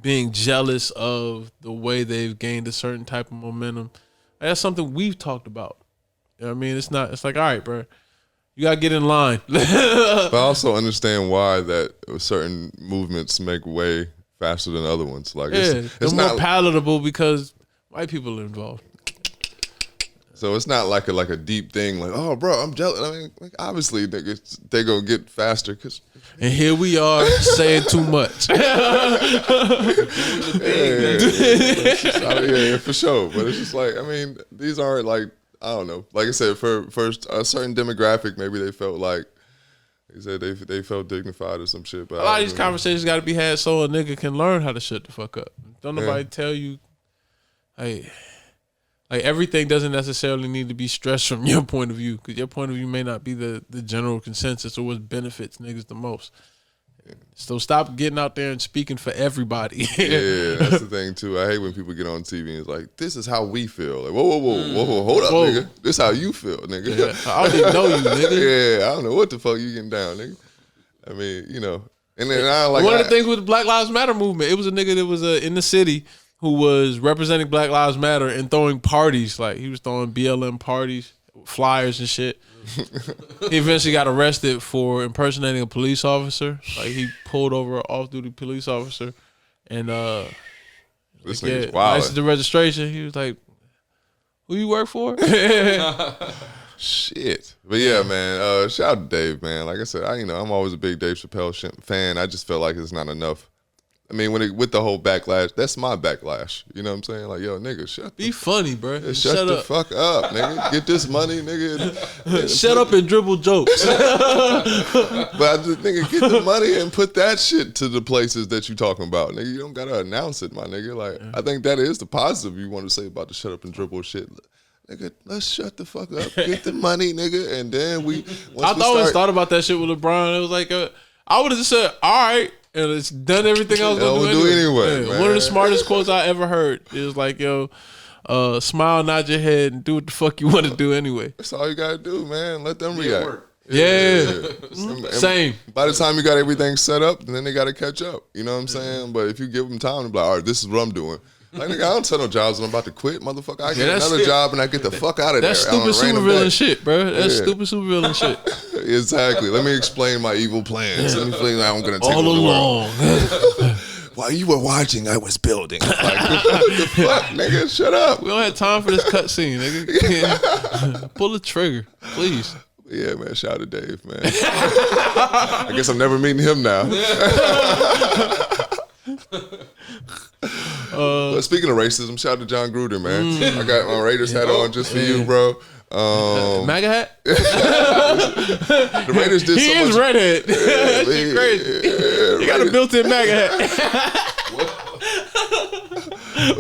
being jealous of the way they've gained a certain type of momentum, that's something we've talked about. You know what I mean? It's like, all right, bro, you gotta get in line. But I also understand why that certain movements make way faster than other ones. Like, it's more palatable because white people are involved. So it's not like a deep thing. Like, oh, bro, I'm jealous. I mean, like, obviously they gonna get faster because. And here we are saying too much. Yeah, for sure. But it's just like, I mean, these aren't like, I don't know. Like I said, for a certain demographic, maybe they felt like, they said they felt dignified or some shit. But a lot of these conversations got to be had so a nigga can learn how to shut the fuck up. Don't nobody tell you, hey, like, everything doesn't necessarily need to be stressed from your point of view because your point of view may not be the general consensus or what benefits niggas the most. So stop getting out there and speaking for everybody. Yeah, that's the thing too. I hate when people get on TV and it's like, this is how we feel. Like, whoa, hold up, nigga. This how you feel, nigga. Yeah, I don't even know you, nigga. Yeah, I don't know what the fuck you getting down, nigga. I mean, you know. And then I like one of the things with the Black Lives Matter movement, it was a nigga that was in the city who was representing Black Lives Matter and throwing parties. Like, he was throwing BLM parties, flyers and shit. He eventually got arrested for impersonating a police officer. Like, he pulled over an off-duty police officer and this nigga's wild. Licensed the registration. He was like, who you work for? Shit. But yeah, man, shout out to Dave, man. Like I said, I'm always a big Dave Chappelle fan. I just felt like it's not enough. I mean, with the whole backlash, that's my backlash. You know what I'm saying? Like, yo, nigga, be funny, bro. Shut the fuck up, nigga. Get this money, nigga. Shut up and dribble jokes. But I just, nigga, get the money and put that shit to the places that you talking about, nigga. You don't gotta announce it, my nigga. Like, I think that is the positive you want to say about the shut up and dribble shit. Nigga, let's shut the fuck up. Get the money, nigga, and then I always thought about that shit with LeBron. It was like, I would have just said, all right. And it's done everything I was going to do anyway. Man. One of the smartest quotes I ever heard is like, yo, smile, nod your head, and do what the fuck you want to do anyway. That's all you gotta do, man. Let them react. Yeah. Same. By the time you got everything set up, then they got to catch up. You know what I'm saying? But if you give them time to be like, all right, this is what I'm doing. Like, nigga, I don't tell no jobs when I'm about to quit, motherfucker. I get another job and I get the fuck out of that's there. That's stupid supervillain shit, bro. That's stupid supervillain shit. Exactly. Let me explain my evil plans. Let me explain how I'm going to take all along. While you were watching, I was building. Like, what the fuck, nigga? Shut up. We don't have time for this cutscene, nigga. Pull the trigger, please. Yeah, man. Shout out to Dave, man. I guess I'm never meeting him now. But speaking of racism, shout out to John Gruden, man. I got my Raiders hat on just for you, bro. MAGA hat? The Raiders did he so much. He is redhead. That shit crazy. He got a built-in MAGA hat.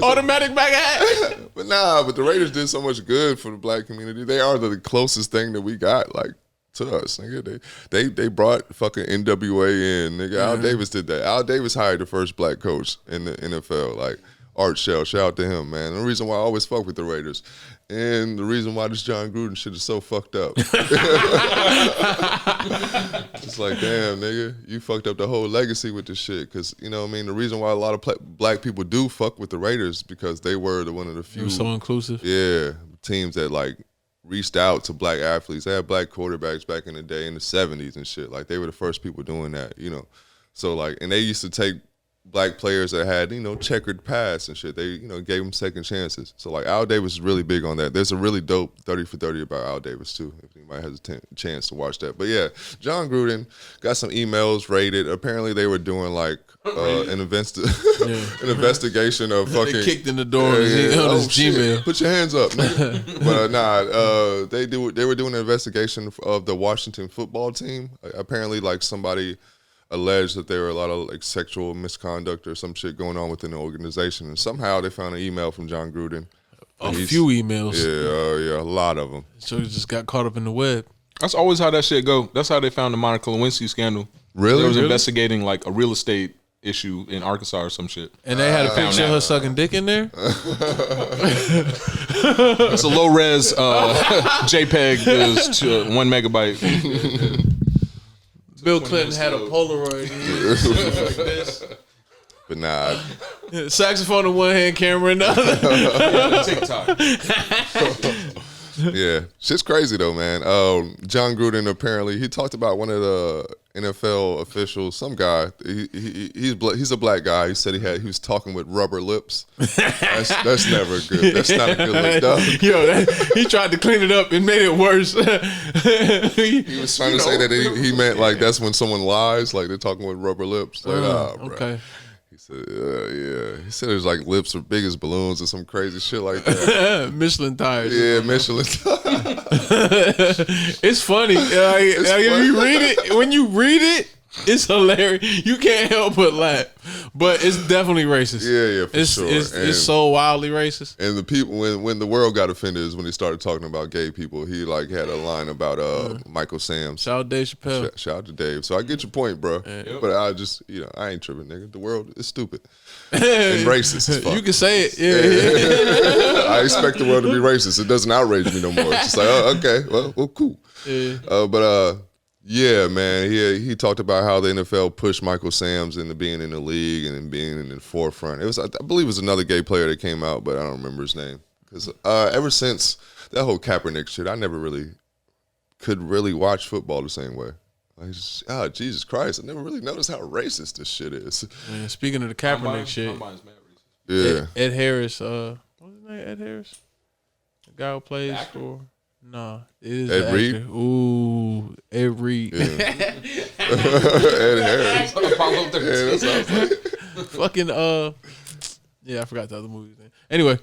Automatic MAGA hat. But the Raiders did so much good for the black community. They are the closest thing that we got, like, to us, nigga. They brought fucking NWA in, nigga. Al Davis did that. Al Davis hired the first black coach in the NFL, like Art Shell. Shout out to him, man. The reason why I always fuck with the Raiders, and the reason why this John Gruden shit is so fucked up. It's like, damn, nigga, you fucked up the whole legacy with this shit. Because, you know what I mean? The reason why a lot of black people do fuck with the Raiders because they were one of the few. They were so inclusive. Yeah, teams that, like, reached out to black athletes. They had black quarterbacks back in the day in the 70s and shit. Like, they were the first people doing that, you know. So, like, and they used to take black players that had, you know, checkered past and shit. They, you know, gave them second chances. So, like, Al Davis is really big on that. There's a really dope 30 for 30 about Al Davis, too, if anybody has a chance to watch that. But, yeah, John Gruden got some emails raided. Apparently, they were doing, like, an investigation of fucking. They kicked in the door on his Gmail. Put your hands up, nigga. But they were doing an investigation of the Washington football team. Apparently, like, somebody alleged that there were a lot of, like, sexual misconduct or some shit going on within the organization, and somehow they found an email from John Gruden. A few emails. Yeah, a lot of them. So he just got caught up in the web. That's always how that shit go. That's how they found the Monica Lewinsky scandal. Really? They was investigating, like, a real estate issue in Arkansas or some shit. And they had a picture of her sucking dick in there? It's a low res JPEG is 1 megabyte. Bill Clinton had a Polaroid like this. But nah. Saxophone in one hand, camera in the other. TikTok. Yeah, shit's crazy though, man. John Gruden apparently he talked about one of the NFL officials, some guy. He's a black guy. He said he was talking with rubber lips. That's never good. That's not a good look, dog. Yo, he tried to clean it up and made it worse. He was trying to say that he meant like that's when someone lies, like they're talking with rubber lips. Like, bro. Okay. He said, yeah. He said his like lips are big as balloons or some crazy shit like that. Michelin tires. Yeah, Michelin tires. It's funny. It's funny. If you read it, when you read it, it's hilarious. You can't help but laugh. But it's definitely racist. Yeah, for sure. It's so wildly racist. And the people, when the world got offended is when he started talking about gay people. He like had a line about Michael Sam's. Shout out Dave Chappelle. Shout out to Dave. So I get your point, bro. Yeah. But I just, I ain't tripping, nigga. The world is stupid and racist as fuck. You can say it. Yeah. I expect the world to be racist. It doesn't outrage me no more. It's just like, oh, okay, well, cool. Yeah. Yeah, man. He talked about how the NFL pushed Michael Sam's into being in the league and being in the forefront. I believe it was another gay player that came out, but I don't remember his name. Because ever since that whole Kaepernick shit, I never could watch football the same way. Jesus Christ! I never really noticed how racist this shit is. Man, speaking of the Kaepernick shit, yeah, Ed Harris. What's his name? Ed Harris, the guy who plays for. Nah, it is Ed Reed. Ooh, Ed Reed. Yeah. Ed Harris. Apollo 13. Yeah, that sounds like fucking yeah, I forgot the other movie's name. Anyway,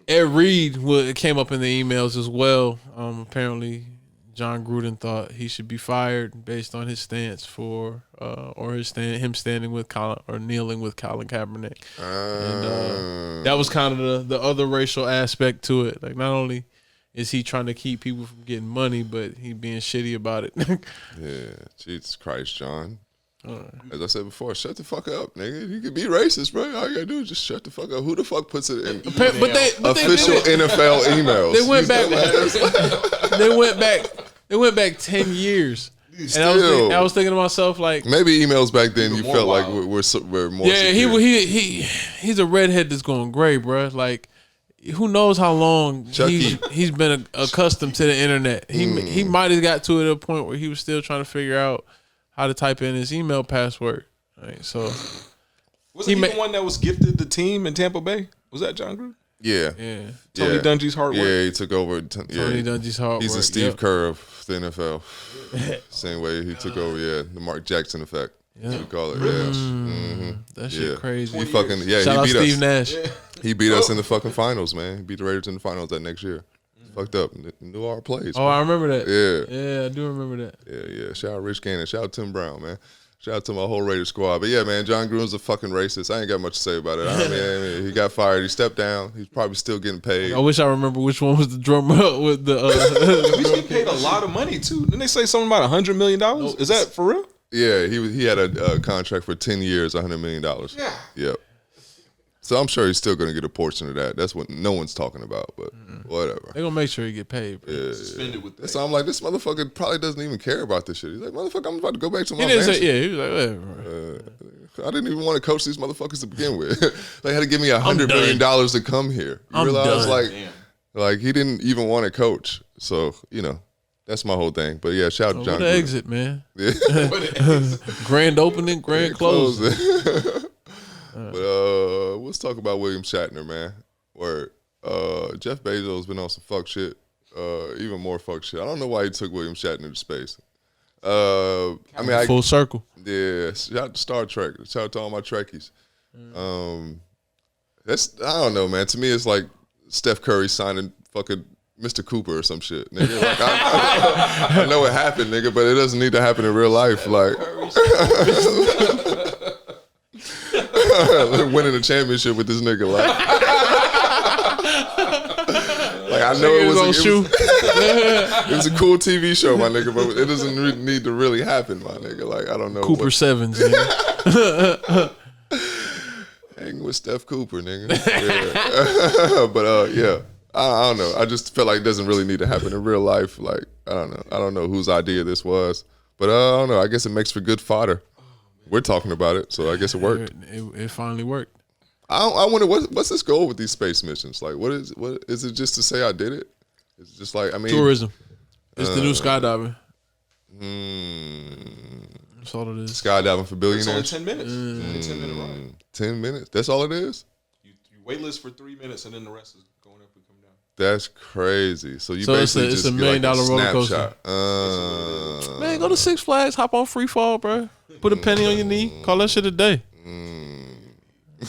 Ed Reed came up in the emails as well. Apparently, John Gruden thought he should be fired based on his stance for him standing with Colin or kneeling with Colin Kaepernick. And that was kind of the other racial aspect to it. Like, not only is he trying to keep people from getting money, but he being shitty about it. Yeah, Jesus Christ, John. As I said before, shut the fuck up, nigga. You can be racist, bro. All you gotta do is just shut the fuck up. Who the fuck puts it in official NFL emails? They went back. They went back 10 years. And I was thinking to myself, like, maybe emails back then you felt like we're more. Yeah, he's a redhead that's going gray, bro. Like, who knows how long he's been accustomed to the internet. He might have got to it at a point where he was still trying to figure out how to type in his email password. Right, so was he the one that was gifted the team in Tampa Bay? Was that John Gruden? Yeah. Tony Dungy's hard work. Yeah, he took over. Tony Dungy's hard work. He's a Steve Kerr of the NFL. Same way he took over. Yeah, the Mark Jackson effect. We call it. Yeah. That shit crazy. He fucking Shout out beat Steve us. Nash. He beat us in the fucking finals, man. He beat the Raiders in the finals that next year. Fucked up. Knew our plays. Oh, I remember that. Yeah, I do remember that. Yeah. Shout out Rich Gannon. Shout out Tim Brown, man. Shout out to my whole Raiders squad. But yeah, man, John Gruden's a fucking racist. I ain't got much to say about it. I mean, he got fired. He stepped down. He's probably still getting paid. I wish I remember which one was the drummer with the. He's getting paid a lot of money too. Didn't they say something about $100 million? Is that for real? Yeah, he had a contract for 10 years, $100 million. Yeah. Yep. So I'm sure he's still going to get a portion of that. That's what no one's talking about, but whatever. They're going to make sure he get paid. Yeah. Suspended with that. So I'm like, this motherfucker probably doesn't even care about this shit. He's like, motherfucker, I'm about to go back to my He didn't mansion. say, he was like, whatever. I didn't even want to coach these motherfuckers to begin with. They had to give me $100 million to come here. You realize, done. like he didn't even want to coach. So, that's my whole thing. But yeah, shout out to John What Gruden. an exit, man. Yeah. Grand opening, grand closing. But let's talk about William Shatner, man. Where Jeff Bezos been on some fuck shit, even more fuck shit. I don't know why he took William Shatner to space. Full circle. Yeah, shout out to Star Trek. Shout out to all my Trekkies. That's I don't know, man. To me, it's like Steph Curry signing fucking Mr. Cooper or some shit, nigga. Like I know it happened, nigga, but it doesn't need to happen in real life. Like winning a championship with this nigga, like I know it was a cool TV show, my nigga, but it doesn't need to really happen, my nigga. Like I don't know. Cooper Sevens, nigga. Hanging with Steph Cooper, nigga. Yeah. But yeah. I don't know. I just feel like it doesn't really need to happen in real life. Like, I don't know. I don't know whose idea this was. But I don't know. I guess it makes for good fodder. We're talking about it, so I guess it worked. It finally worked. I wonder what's this goal with these space missions? Like, what is it just to say I did it? It's just like, I mean, tourism. It's the new skydiving. That's all it is. Skydiving for billionaires. It's only 10 minutes. 10-minute ride. 10 minutes? That's all it is? You wait list for 3 minutes, and then the rest is going up and coming down. That's crazy. So it's basically a just $1 million roller coaster. Man, go to Six Flags, hop on free fall, bro. Put a penny on your knee. Call that shit a day. I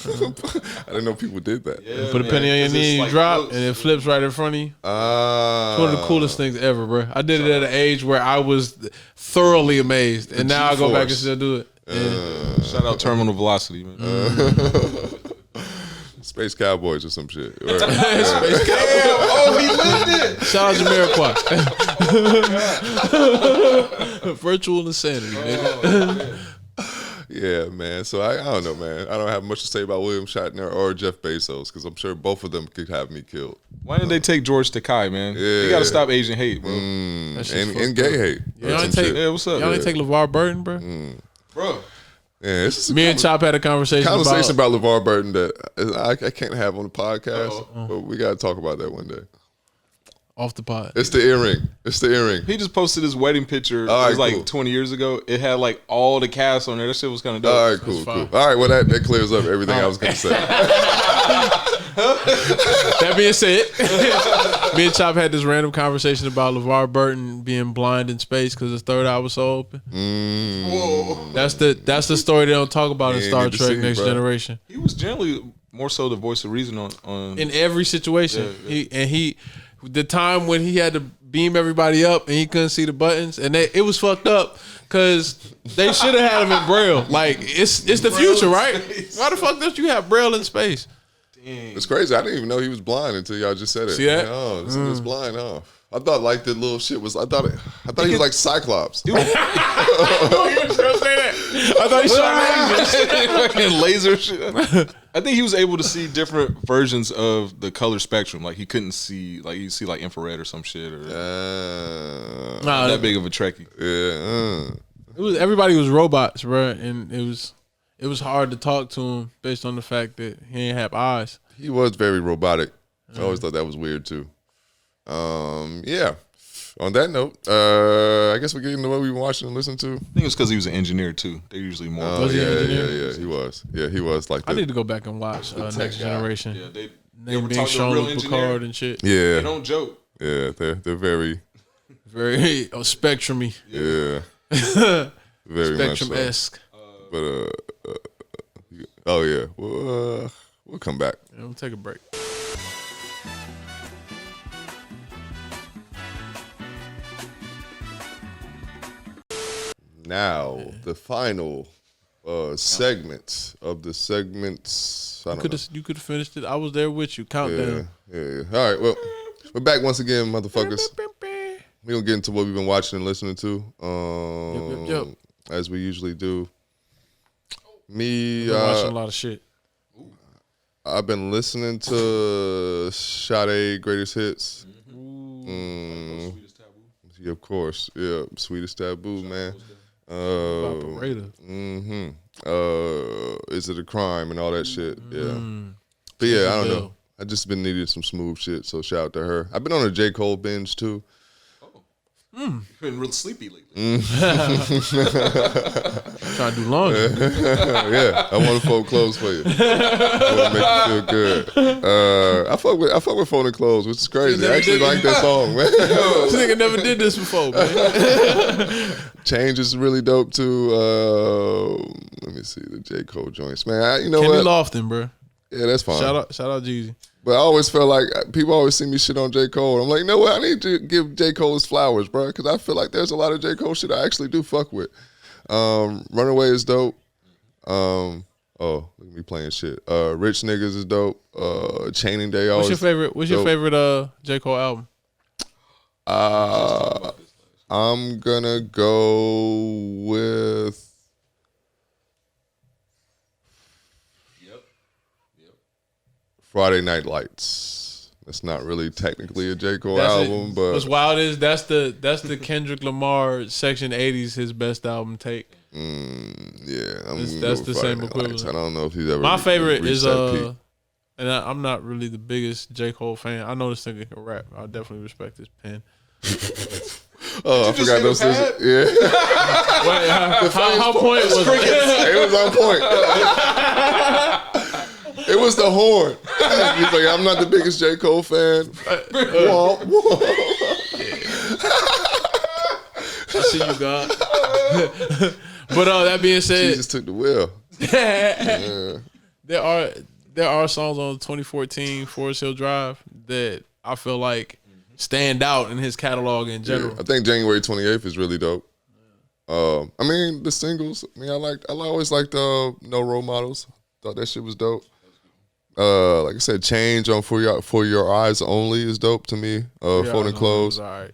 didn't know people did that. Yeah, put a penny on your knee, you drop, and it flips right in front of you. It's one of the coolest things ever, bro. I did it at an age where I was thoroughly amazed, and now I go back and still do it. Yeah. Shout out Terminal Velocity, man. Space Cowboys or some shit. Space Cowboys. Oh, he lived it. Shout out Jamiroquai. Virtual insanity, nigga. Yeah, man. So I don't know, man. I don't have much to say about William Shatner or Jeff Bezos because I'm sure both of them could have me killed. Why didn't they take George Takei, man? Yeah. They got to stop Asian hate, bro. And gay hate. Y'all ain't take, what's up? Y'all ain't take LeVar Burton, bro? Bro. Yeah, this is Me and Chop had a conversation about LeVar Burton that I can't have on the podcast, but we got to talk about that one day. Off the pod. It's the earring. He just posted his wedding picture. All right, it was like cool. 20 years ago. It had like all the cast on there. That shit was kind of dope. All right, cool. All right, well, that clears up everything I was going to say. That being said, me and Chop had this random conversation about LeVar Burton being blind in space because his third eye was so open. That's the story they don't talk about in Star Trek Next Generation. He was generally more so the voice of reason on in every situation. Yeah. The time when he had to beam everybody up and he couldn't see the buttons, and it was fucked up because they should have had him in Braille. Like it's the future, right? Why the fuck don't you have Braille in space? Dang. It's crazy. I didn't even know he was blind until y'all just said it. See that? Oh, this is blind off. I thought like the little shit was. I thought he was like Cyclops. I thought he shot Fucking laser shit. I think he was able to see different versions of the color spectrum. Like he couldn't see, like you see like infrared or some shit, or not that big of a Trekkie. Yeah. It was everybody was robots, bro, and it was hard to talk to him based on the fact that he didn't have eyes. He was very robotic. I always thought that was weird too. Yeah. On that note, I guess we're getting to what we've been watching and listening to. I think it's because he was an engineer too. They're usually more. Was he an engineer? Yeah, he was. Yeah, he was like. I need to go back and watch Next Generation. Yeah, they They were being talking to a shown real with engineer. Picard and shit. Yeah, They don't joke. yeah, they're very, Very spectrum-y. yeah, very much so. Spectrum-esque. But oh yeah, we'll come back. Yeah, we'll take a break. Now the final segment of the segments. I don't know. You could have finished it. I was there with you. Countdown. Yeah. All right, well, we're back once again, motherfuckers. We're gonna get into what we've been watching and listening to. Yep. As we usually do. Been watching a lot of shit. I've been listening to Sade Greatest Hits. Sweetest Taboo. Yeah, of course. Yeah, Sweetest Taboo, man. Operator. Is it a crime and all that shit? Yeah. But yeah, I don't know. I just been needing some smooth shit, so shout out to her. I've been on a J. Cole binge too. You've been real sleepy lately. Trying to do laundry. Yeah, I want to fold clothes for you. I want to make you feel good. I fuck with folding clothes, which is crazy. I actually like that song, man. This nigga never did this before, man. Change is really dope too. Let me see the J. Cole joints, man. You know Kenny what? Lofton, bro. Yeah, that's fine. Shout out Jeezy. But I always felt like people always see me shit on J. Cole. I'm like, you know what? I need to give J. Cole his flowers, bro, because I feel like there's a lot of J. Cole shit I actually do fuck with. Runaway is dope. Look at me playing shit. Rich Niggas is dope. Chaining Day always. What's your favorite J. Cole album? I'm gonna go with. Friday Night Lights. That's not really technically a J. Cole album, but what's wild is that's the Kendrick Lamar Section 80s his best album take. Yeah, that's the same equivalent. I don't know if he's ever. My favorite is peak. and I'm not really the biggest J. Cole fan. I know this nigga can rap. I definitely respect his pen. Oh, I forgot those things. Yeah, Wait, how point was it? it was on point. It was the horn. He's like, I'm not the biggest J. Cole fan. Womp, womp. I see you, God. But that being said, Jesus took the wheel. There are songs on 2014 Forest Hill Drive that I feel like stand out in his catalog in general. Yeah, I think January 28th is really dope. I mean, the singles. I mean, I always liked No Role Models. Thought that shit was dope. Like I said, Change on For Your Eyes Only is dope to me. Folding Clothes. All right.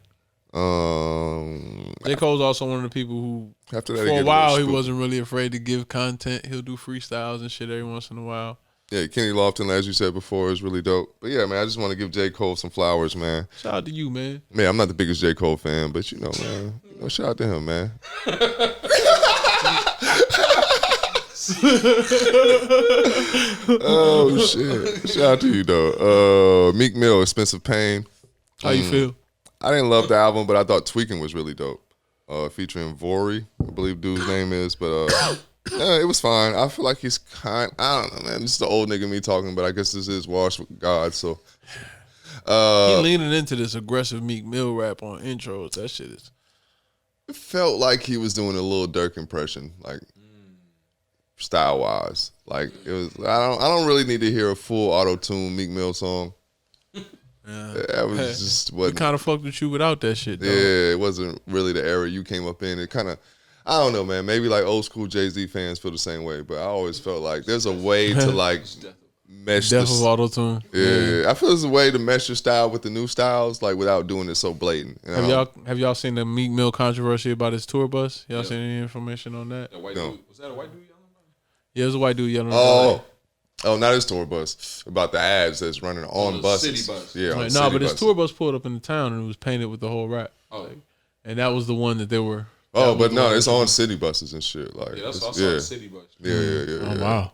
J. Cole's also one of the people who, after that, for a while, he wasn't really afraid to give content. He'll do freestyles and shit every once in a while. Yeah, Kenny Lofton, as you said before, is really dope. But yeah, man, I just want to give J. Cole some flowers, man. Shout out to you, man. Man, I'm not the biggest J. Cole fan, but you know, man, shout out to him, man. Oh shit! Shout out to you though. Meek Mill, Expensive Pain. How you feel? I didn't love the album, but I thought Tweaking was really dope. Featuring Vori, I believe dude's name is, but yeah, it was fine. I feel like he's I don't know, man. This is the old nigga me talking, but I guess this is washed with God, so. He leaning into this aggressive Meek Mill rap on intros. That shit is. It felt like he was doing a little Dirk impression, like style wise. Like it was. I don't really need to hear a full auto tune Meek Mill song. Yeah. That was just We what. kind of fucked with you without that shit, though. Yeah, it wasn't really the era you came up in. It kind of. I don't know, man. Maybe like old school Jay-Z fans feel the same way, but I always felt like there's a way to like mesh. Death of auto-tune. Yeah, I feel there's a way to mesh your style with the new styles, like without doing it so blatant. You know? Have y'all seen the Meek Mill controversy about his tour bus? Y'all seen any information on that? That white dude, was that a white dude yelling? Yeah, it was a white dude yelling. Oh, not his tour bus. About the ads that's running on buses. City bus. Yeah, Right, no, but his tour bus pulled up in the town and it was painted with the whole rap. Oh. And that was the one that they were. Oh, but no, it's on city buses and shit. Like, Yeah, that's also the city bus. Yeah. Oh, wow.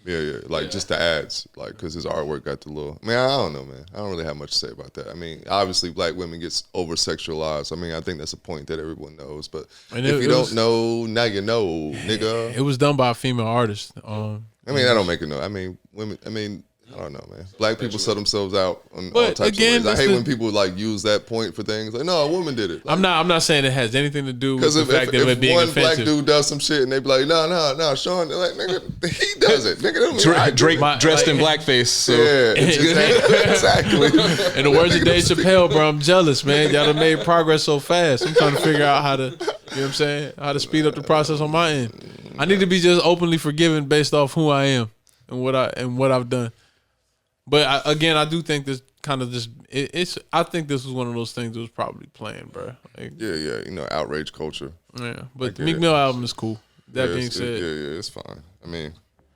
Yeah. Like just the ads, like because his artwork got the little. Man, I don't know, man. I don't really have much to say about that. I mean, obviously, black women gets over sexualized. I mean, I think that's a point that everyone knows. But if you don't know, now you know, nigga. It was done by a female artist. I mean, I don't make it no. I mean, women. I mean, I don't know, man. Black people sell themselves out on all types of ways. I hate when people like use that point for things. Like, no, a woman did it. Like, I'm not saying it has anything to do with the fact of it being one offensive. black dude does some shit and they be like, no, Sean, like, nigga, he does it. Nigga, Drake dressed in blackface. So. Yeah, exactly. In the words of Dave Chappelle, bro, I'm jealous, man. Y'all done made progress so fast. I'm trying to figure out how to, you know what I'm saying, how to speed up the process on my end. I need to be just openly forgiven based off who I am and what I've done. But I do think this kind of just I think this was one of those things that was probably planned, bro. Like, yeah, outrage culture. Yeah, but the Meek Mill album is cool. That being said, it's fine. I mean,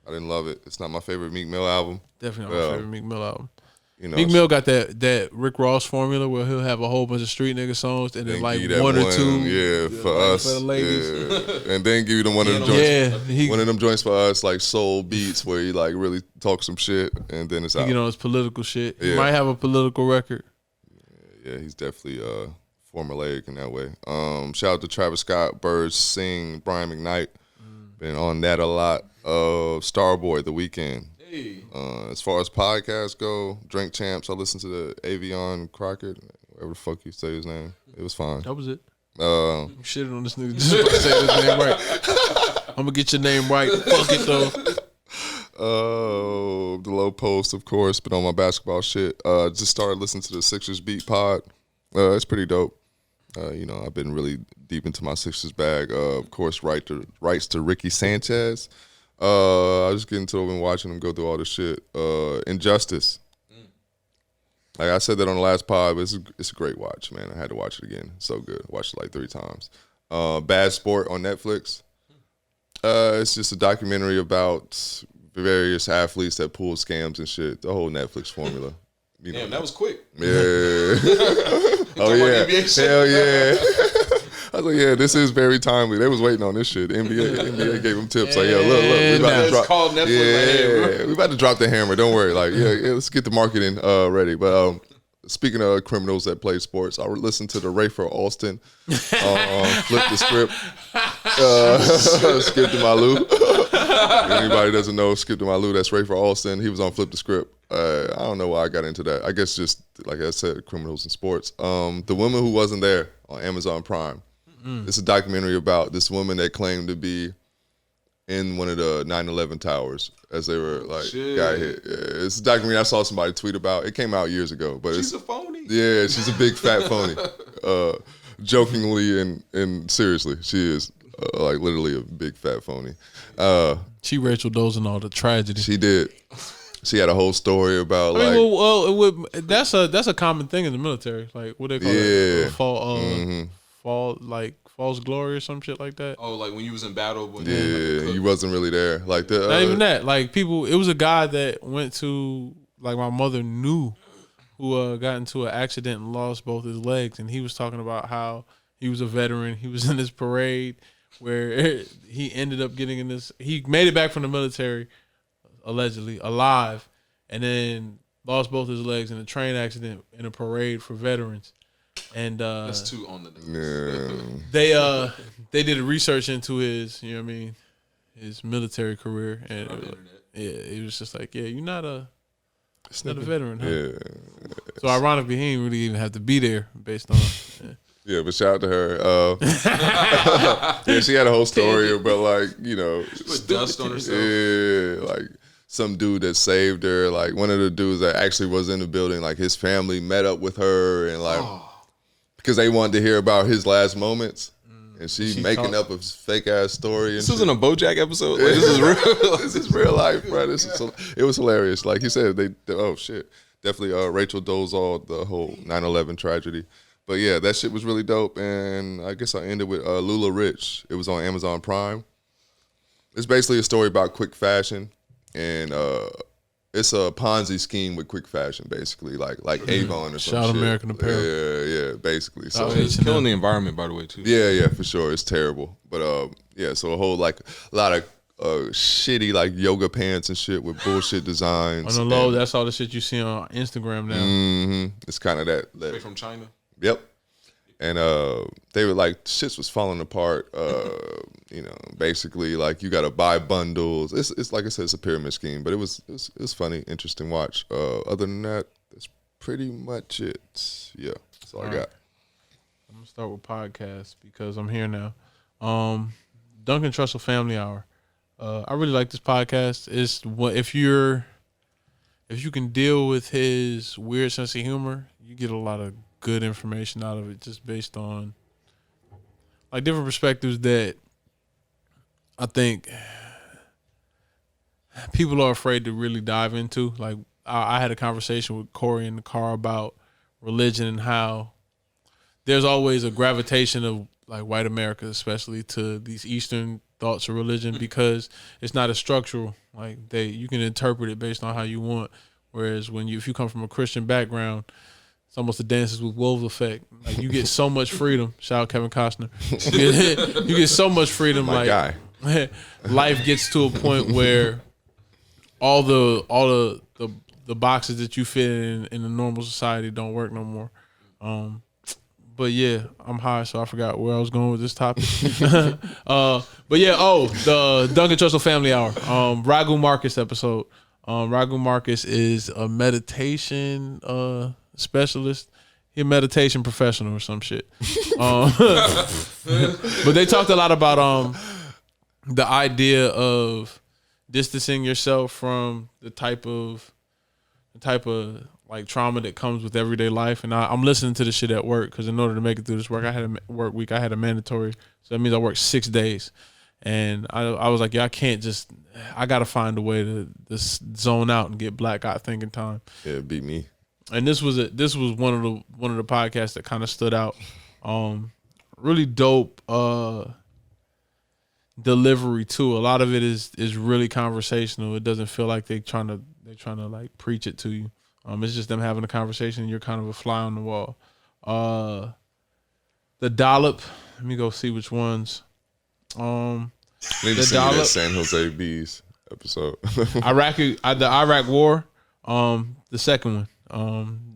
I didn't love it. It's not my favorite Meek Mill album. Definitely not my favorite Meek Mill album. You know, Meek Mill got that Rick Ross formula where he'll have a whole bunch of street nigga songs and then like one or two, for us, for the ladies, and then give you them one of them joints, one of them joints for us, like soul beats where he like really talk some shit, and then it's out. You know, it's political shit. He might have a political record. Yeah, he's definitely formulaic in that way. Shout out to Travis Scott, Birds Sing, Brian McKnight, been on that a lot. Starboy, The Weeknd. As far as podcasts go, Drink Champs, I listened to the Avion Crockett, whatever the fuck you say his name. It was fine. That was it. You shitted on this nigga just to say his name right. I'm gonna get your name right. Fuck it though. The Low Post, of course, but on my basketball shit. Just started listening to the Sixers Beat Pod. It's pretty dope. I've been really deep into my Sixers bag. Of course, rights to Ricky Sanchez. I was just getting to it and watching him go through all this shit. Injustice. Like I said that on the last pod, but it's a great watch, man. I had to watch it again. So good. I watched it like 3 times. Bad Sport on Netflix. It's just a documentary about various athletes that pull scams and shit. The whole Netflix formula. Damn, that was quick. Yeah. Oh yeah. Hell yeah. I was like, yeah, this is very timely. They was waiting on this shit. The NBA gave them tips. Like, look, we about to drop. Called Netflix. We about to drop the hammer. Don't worry. Like, let's get the marketing ready. But speaking of criminals that play sports, I listened to the Rafer Alston Flip the Script. Skip to my Lou. Anybody doesn't know Skip to my Lou, that's Rafer Alston. He was on Flip the Script. I don't know why I got into that. I guess just, like I said, criminals in sports. The Woman Who Wasn't There on Amazon Prime. It's a documentary about this woman that claimed to be in one of the 9/11 towers as they were like got hit. Yeah, it's a documentary I saw somebody tweet about. It came out years ago, but she's a phony. Yeah, she's a big fat phony. Jokingly and seriously, she is like literally a big fat phony. She Rachel Dolezal all the tragedy. She did. She had a whole story about that's a common thing in the military. Like what they call it, false glory or some shit like that. Oh, like when you was in battle. You wasn't really there. Like not even that. Like people, it was a guy that went to like my mother knew, who got into an accident and lost both his legs, and he was talking about how he was a veteran. He was in this parade where he ended up getting in this. He made it back from the military, allegedly alive, and then lost both his legs in a train accident in a parade for veterans. And that's 2 on the news. They did a research into his, you know what I mean, his military career, and it was just like, you're not a veteran, huh? Yeah. So ironically, he didn't really even have to be there based on. Yeah, but shout out to her. Yeah, she had a whole story about like, she put dust on herself. Yeah, like some dude that saved her. Like one of the dudes that actually was in the building, like his family met up with her and like because they wanted to hear about his last moments. And she making up a fake ass story. And this isn't a BoJack episode. Like, this is real. This is real life, bro. It was hilarious. Like he said, oh shit, definitely. Rachel Dolezal, the whole 9/11 tragedy. But yeah, that shit was really dope. And I guess I ended with Lula Rich. It was on Amazon Prime. It's basically a story about quick fashion, and it's a Ponzi scheme with quick fashion, basically, like Avon or some Shout shit. American Apparel. Yeah, basically. So it's killing the environment, by the way, too. yeah, for sure. It's terrible. But yeah, so a whole a lot of shitty like yoga pants and shit with bullshit designs. On the low, that's all the shit you see on Instagram now. Mm-hmm. It's kind of that. Straight from China. Yep. And they were like, shits was falling apart. Basically, like you got to buy bundles. It's like I said, it's a pyramid scheme, but it was funny, interesting watch. Other than that, that's pretty much it. Yeah, that's all I got. I'm gonna start with podcasts because I'm here now. Duncan Trussell Family Hour. I really like this podcast. It's what if you can deal with his weird sense of humor, you get a lot of good information out of it, just based on like different perspectives that I think people are afraid to really dive into. Like I had a conversation with Corey in the car about religion and how there's always a gravitation of like white America, especially to these Eastern thoughts of religion, because it's not as structural. Like you can interpret it based on how you want. Whereas if you come from a Christian background, it's almost a Dances with Wolves effect. Like you get so much freedom. Shout out Kevin Costner. You get so much freedom. My guy. Life gets to a point where all the boxes that you fit in the normal society don't work no more. But yeah, I'm high, so I forgot where I was going with this topic. But yeah, the Duncan Trussell Family Hour, Ragu Marcus episode. Ragu Marcus is a meditation specialist. He a meditation professional or some shit. But they talked a lot about the idea of distancing yourself from the type of like trauma that comes with everyday life. And I'm listening to this shit at work because in order to make it through this work, I had a work week. I had a mandatory, so that means I worked 6 days. And I was like, yeah, I got to find a way to zone out and get black eye thinking time. Yeah, beat me. And this was one of the podcasts that kind of stood out. Really dope delivery too. A lot of it is really conversational. It doesn't feel like they're trying to like preach it to you. It's just them having a conversation and you're kind of a fly on the wall. The Dollop. Let me go see which ones. Need to see that San Jose Bees episode. the Iraq War. The second one.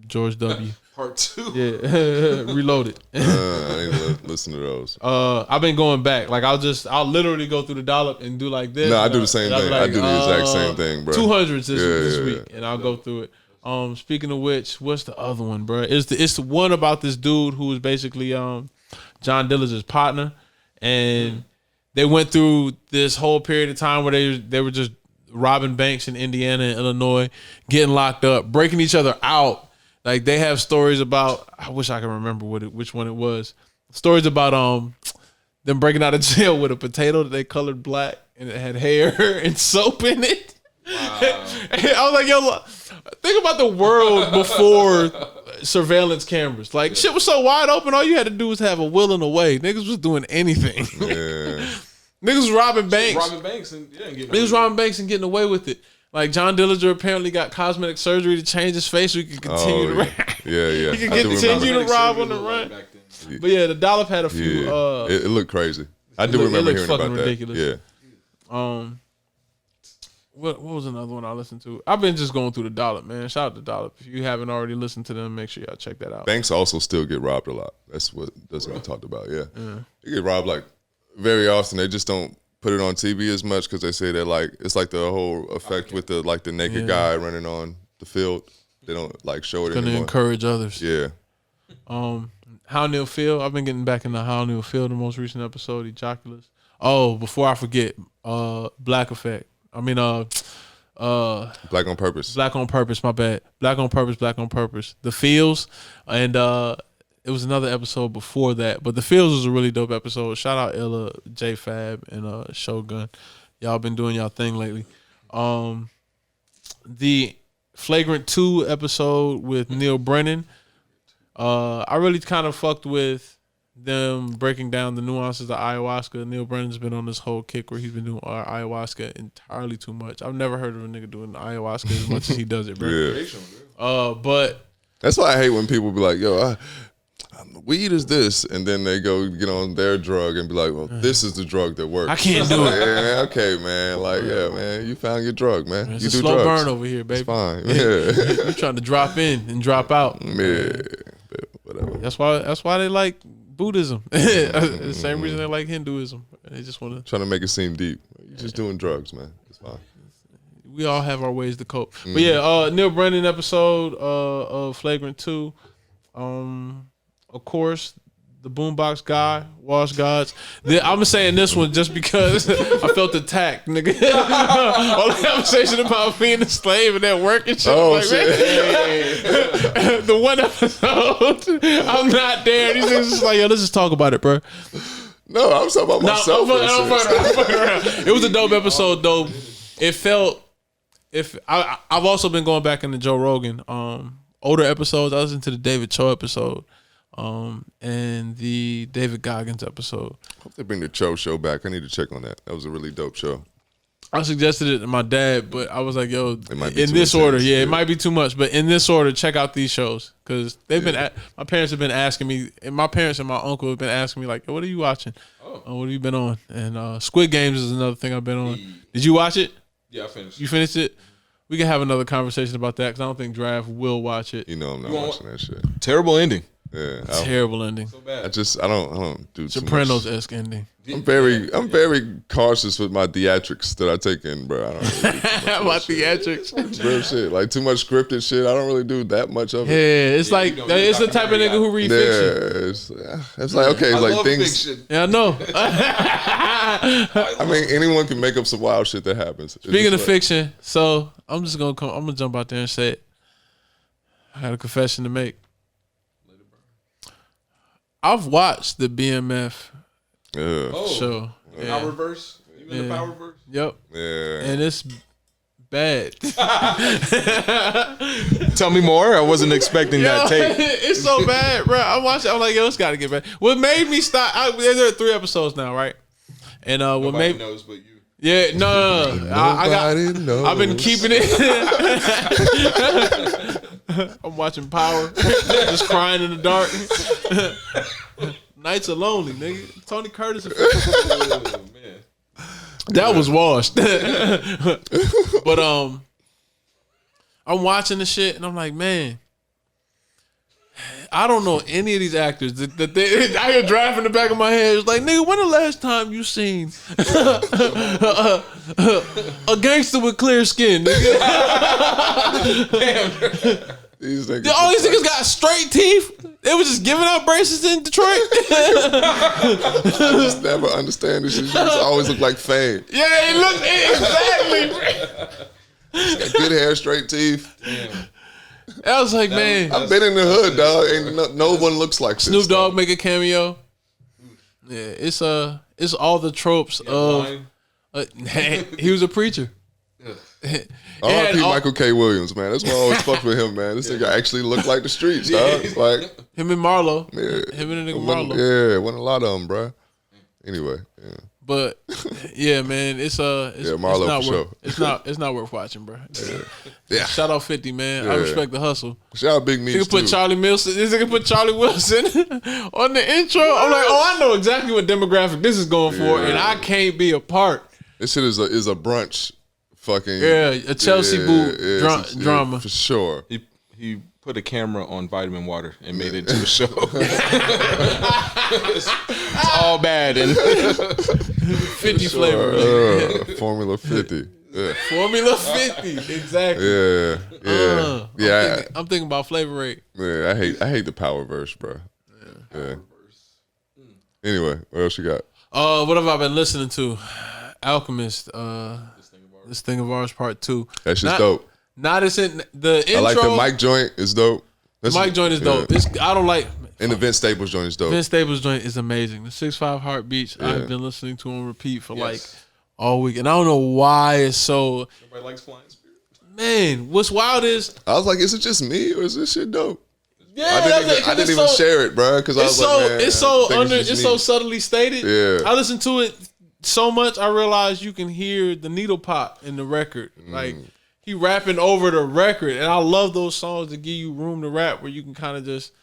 George W. Part 2. Yeah, Reloaded. I need to listen to those. I've been going back. Like I'll literally go through the Dollop and do like this. No, I do the same thing. I do the exact same thing, bro. 200s this week, and I'll go through it. Speaking of which, what's the other one, bro? It's the one about this dude who was basically John Dillinger's partner, and they went through this whole period of time where they were just robbing banks in Indiana and Illinois, getting locked up, breaking each other out. Like they have stories about. I wish I could remember which one it was. Stories about them breaking out of jail with a potato that they colored black and it had hair and soap in it. Wow. And I was like, yo, think about the world before surveillance cameras. Like shit was so wide open. All you had to do was have a will and a way. Niggas was doing anything. Yeah. Niggas was robbing banks. Niggas robbing banks and getting away with it. Like John Dillinger apparently got cosmetic surgery to change his face so he could continue to rap. Yeah. He could continue to rob on the run. But yeah, the Dollop had a few. Yeah. It looked crazy. I do remember hearing about ridiculous. that. Yeah. What was another one I listened to? I've been just going through the Dollop, man. Shout out to Dollop. If you haven't already listened to them, make sure y'all check that out. Banks also still get robbed a lot. That's what we talked about. Yeah. They get robbed like very often. They just don't put it on TV as much because they say that like it's like the whole effect with the naked guy running on the field. They don't like show it anymore. Gonna encourage others. Yeah. How Neil Field. I've been getting back into How Neil Field, the most recent episode, Ejaculus. Oh, before I forget, Black Effect. I mean, Black on Purpose. Black on Purpose, my bad. Black on Purpose. The Fields. And it it was another episode before that, but the Fields was a really dope episode. Shout out Ella, J Fab, and Shogun. Y'all been doing y'all thing lately. The Flagrant 2 episode with Neil Brennan. I really kind of fucked with them breaking down the nuances of ayahuasca. Neil Brennan's been on this whole kick where he's been doing ayahuasca entirely too much. I've never heard of a nigga doing ayahuasca as much as he does it, bro. Yeah. But that's why I hate when people be like, yo, weed is this, and then they go get on their drug and be like, well, this is the drug that works. I can't do it. Yeah, okay, man. Like, yeah, man, you found your drug, man. It's you a do slow drugs. burn over here, baby. It's fine. Yeah. You're trying to drop in and drop out. Yeah. Whatever. That's why they like Buddhism. The same reason they like Hinduism. They just want to trying to make it seem deep. You're just doing drugs, man. It's fine. We all have our ways to cope. But yeah, Neil Brennan episode of Flagrant 2. Of course, the Boombox guy, Wash Gods. I'm saying this one just because I felt attacked, nigga. All the conversation about being a slave and that work and shit. Oh, like, shit. The one episode, I'm not there. These niggas just like, yo, let's just talk about it, bro. No, I'm talking about myself. I'm fucking around. It was a dope episode, though. It felt. I've also been going back into Joe Rogan. Older episodes. I listened to the David Cho episode. And the David Goggins episode. Hope they bring the Cho show back. I need to check on that. That was a really dope show. I suggested it to my dad, but I was like, yo, in this order, it might be too much, but in this order, check out these shows. Because they've been, my parents have been asking me, and my parents and my uncle have been asking me, like, what are you watching? What have you been on? And Squid Games is another thing I've been on. Did you watch it? Yeah, I finished. You finished it? We can have another conversation about that, because I don't think Draft will watch it. You know I'm not watching that shit. Terrible ending. Yeah, terrible ending. So bad. I don't do Sopranos-esque ending. I'm very cautious with my theatrics that I take in, bro. I don't really do my theatrics, real shit. Like too much scripted shit. I don't really do that much of it. Yeah, it's like it's the type of nigga who read fiction. It's like okay, it's like things. Fiction. Yeah, I know. I mean, anyone can make up some wild shit that happens. Speaking of fiction, so I'm gonna jump out there and say it. I had a confession to make. I've watched the BMF show. Yeah. Power Verse? You mean the Power Verse? Yep. Yeah. And it's bad. Tell me more. I wasn't expecting that take. It's so bad, bro. I watched it. I'm like, yo, it's got to get bad. What made me stop? There are 3 episodes now, right? And what Nobody made knows but you. Yeah, no. I've been keeping it. I'm watching Power, just crying in the dark. Nights are lonely, nigga. Tony Curtis. Oh, man. That was washed. But I'm watching the shit and I'm like, man, I don't know any of these actors. I hear Drive in the back of my head. It's like, nigga, when the last time you seen a gangster with clear skin, nigga? Damn. All these niggas got straight teeth. They was just giving out braces in Detroit. I just never understand this shit. It just always look like Fame. Yeah, it looked exactly. He's got good hair, straight teeth. Damn. I was like, man, I've been in the hood, dog. Ain't no one looks like Snoop this. Dogg make a cameo. Yeah, it's all the tropes of. He was a preacher. R.I.P. Michael K. Williams, man. That's why I always fuck with him, man. This nigga actually looked like the streets, dog. Like him and Marlo. Yeah, Him and the nigga Marlo. Yeah, wasn't a lot of them, bro. Anyway, yeah. But yeah, man, it's Marlo not for worth, sure. it's not worth watching, bro. Yeah. Shout out 50, man. I Yeah. respect the hustle. Shout out Big Meats This nigga put too. Charlie Wilson. This nigga put Charlie Wilson on the intro. I'm like, oh, I know exactly what demographic this is going for, and I can't be a part. This shit is a brunch, fucking a Chelsea boot drama for sure. He put a camera on vitamin water and made it into a show. It's all bad and 50 flavor. Formula 50. Yeah. Formula 50, exactly. Yeah. I'm thinking about flavor rate. Yeah, I hate the power verse, bro. Yeah. Anyway, what else you got? What have I been listening to? Alchemist. This Thing of Ours Part 2. That shit's dope. Not as in the intro. I like the mic joint. It's dope. The mic joint is dope. I don't like And the Vince Staples joint is dope. Vince Staples joint is amazing. The 6'5" Heartbeats, I've been listening to on repeat for like all week. And I don't know why it's so... Everybody likes Flying Spirit. Man, what's wild is... I was like, is it just me or is this shit dope? Yeah, I didn't even share it, bro, because I was like, man, it's so subtly stated. Yeah. I listened to it so much, I realized you can hear the needle pop in the record. Like, he rapping over the record. And I love those songs that give you room to rap where you can kind of just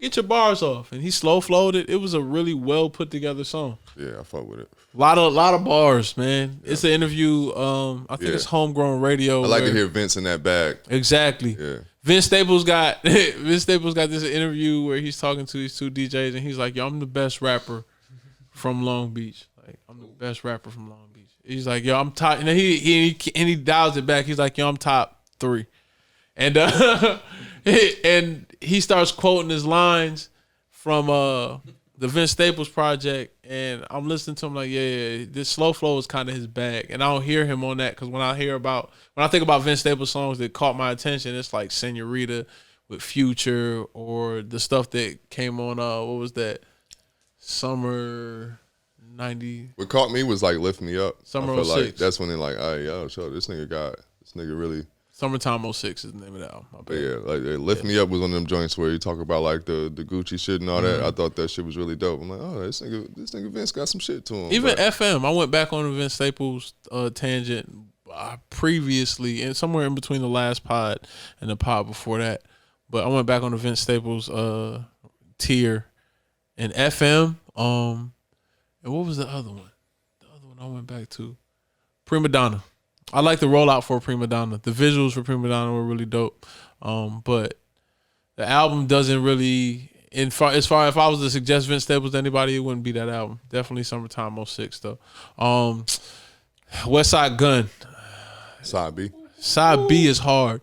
get your bars off. And he slow flowed it. It was a really well put together song. Yeah, I fuck with it. A lot of bars, man. Yeah. It's an interview. I think it's Homegrown Radio. I like to hear Vince in that bag. Exactly. Yeah. Vince Staples got this interview where he's talking to these two DJs and he's like, "Yo, I'm the best rapper from Long Beach. Like, I'm the best rapper from Long Beach." He's like, "Yo, I'm top," and he dials it back. He's like, "Yo, I'm top 3," and and he starts quoting his lines from the Vince Staples project, and I'm listening to him like, yeah, this slow flow is kind of his bag, and I don't hear him on that because when I think about Vince Staples songs that caught my attention, it's like Senorita with Future or the stuff that came on what was that Summer 90? What caught me was like Lift Me Up. Summer I feel 06. like that's when they like, all right, yo, so this nigga really. Summertime 06 is the name of the album. But yeah, like Lift Me Up was one of them joints where you talk about like the Gucci shit and all that. I thought that shit was really dope. I'm like, oh, this nigga Vince got some shit to him. Even FM, I went back on the Vince Staples tangent previously, and somewhere in between the last pod and the pod before that. But I went back on the Vince Staples tier and FM. And what was the other one? The other one I went back to, Prima Donna. I like the rollout for Prima Donna. The visuals for Prima Donna were really dope. But the album doesn't really, as far if I was to suggest Vince Staples to anybody, it wouldn't be that album. Definitely Summertime 06 though. West Side Gun. Side B. Side B is hard.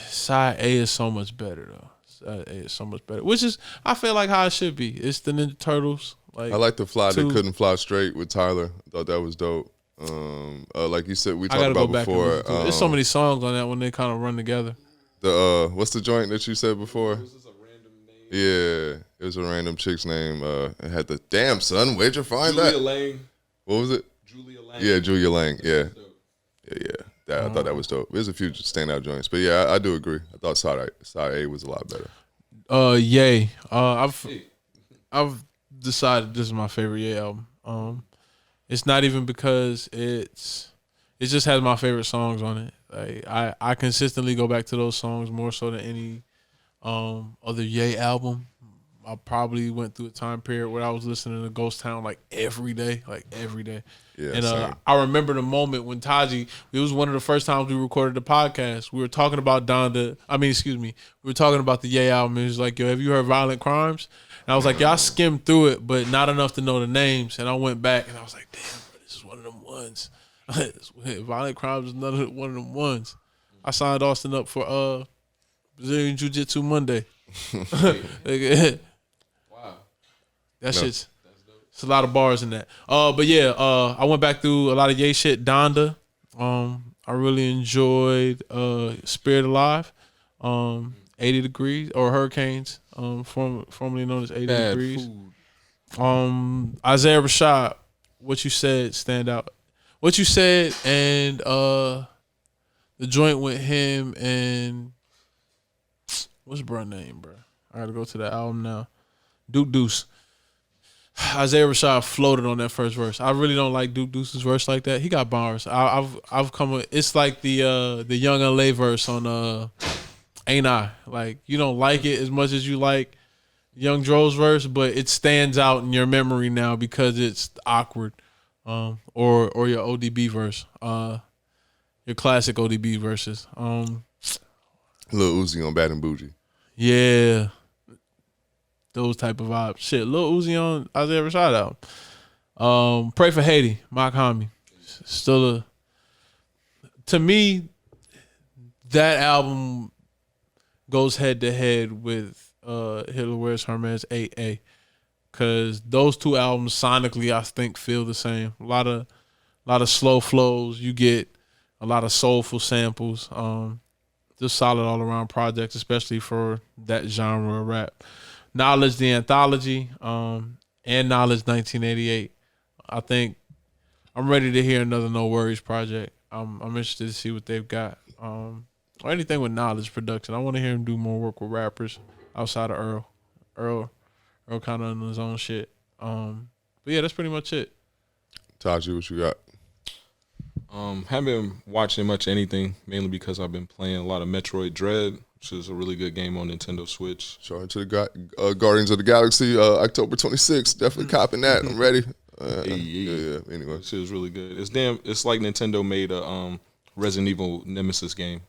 Side A is so much better though. Side A is so much better. Which is, I feel like how it should be. It's the Ninja Turtles. I like the Fly That Couldn't Fly Straight with Tyler. I thought that was dope. Like you said, we talked about before. There's so many songs on that when they kind of run together. The what's the joint that you said before? Was this a random name? Yeah, it was a random chick's name. It had the damn son. Where'd you find Julia that? Lang. What was it? Julia Lang. Yeah, Julia Lang. Yeah, yeah. I thought that was dope. There's a few standout joints, but yeah, I do agree. I thought side A was a lot better. Yay. I've decided this is my favorite Ye album. It's not even because it just has my favorite songs on it. Like I consistently go back to those songs more so than any other Ye album. I probably went through a time period where I was listening to Ghost Town like every day. Yeah, and I remember the moment when Taji, it was one of the first times we recorded the podcast. We were talking about we were talking about the Ye album. He was like, yo, have you heard Violent Crimes? And I was like, yeah, I skimmed through it, but not enough to know the names. And I went back and I was like, damn, bro, this is one of them ones. Violent Crimes is one of them ones. I signed Austin up for Brazilian Jiu-Jitsu Monday. Wow. Shit's it's a lot of bars in that. But yeah, I went back through a lot of Ye shit. Donda. I really enjoyed Spirit Alive. 80 Degrees or Hurricanes. Formerly known as 80 Bad Degrees. food. Isaiah Rashad, what you said stand out. What you said and the joint with him and what's bro name, bro? I gotta go to the album now. Duke Deuce. Isaiah Rashad floated on that first verse. I really don't like Duke Deuce's verse like that. He got bars. I've come with, it's like the Young LA verse on Ain't I. Like, you don't like it as much as you like Young Dro's verse, but it stands out in your memory now because it's awkward. Or your ODB verse. Your classic ODB verses. Lil Uzi on Bad and Bougie. Yeah. Those type of vibes. Shit, Lil Uzi on Isaiah Rashad album. Pray for Haiti, Mock Homie. Still to me, that album goes head to head with Hitler Wears Hermes 8A. Cause those two albums sonically I think feel the same. A lot of slow flows. You get a lot of soulful samples. Just solid all around projects, especially for that genre of rap. Knowledge the Anthology, and Knowledge 1988. I think I'm ready to hear another No Worries project. I'm interested to see what they've got. Or anything with Knowledge production. I want to hear him do more work with rappers outside of Earl. Earl kind of on his own shit. But yeah, that's pretty much it. Taji, what you got? Haven't been watching much anything, mainly because I've been playing a lot of Metroid Dread, which is a really good game on Nintendo Switch. Shout out to the Guardians of the Galaxy, October 26th. Definitely copping that. I'm ready. Yeah. Anyway, shit is really good. It's like Nintendo made a Resident Evil Nemesis game.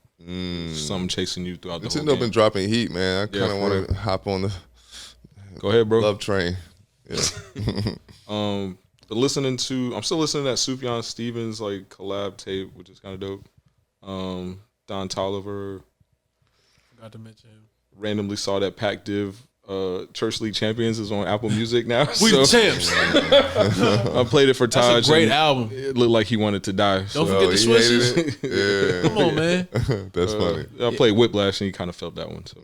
Something chasing you throughout the whole game. Nintendo been dropping heat, man. I kind of want to hop on the Go ahead, bro. love train. Yeah. But I'm still listening to that Sufjan Stevens like collab tape, which is kind of dope. Don Toliver. Forgot to mention him. Randomly saw that Pac Div Church League Champions is on Apple Music now. We the champs. I played it for Taj. That's a great album. It looked like he wanted to die. Don't forget the swishes. Yeah. Come on, man. That's funny. I played Whiplash and he kind of felt that one too.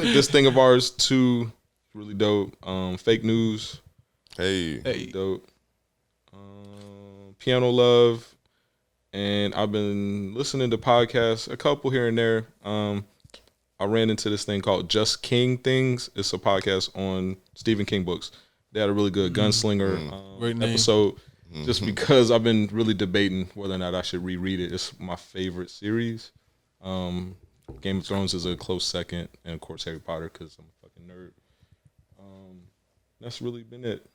This Thing of Ours 2, really dope. Fake News. Hey. Dope. Piano Love. And I've been listening to podcasts, a couple here and there. I ran into this thing called Just King Things. It's a podcast on Stephen King books. They had a really good gunslinger episode. Just because I've been really debating whether or not I should reread it. It's my favorite series. Game of Thrones is a close second. And, of course, Harry Potter because I'm a fucking nerd. That's really been it.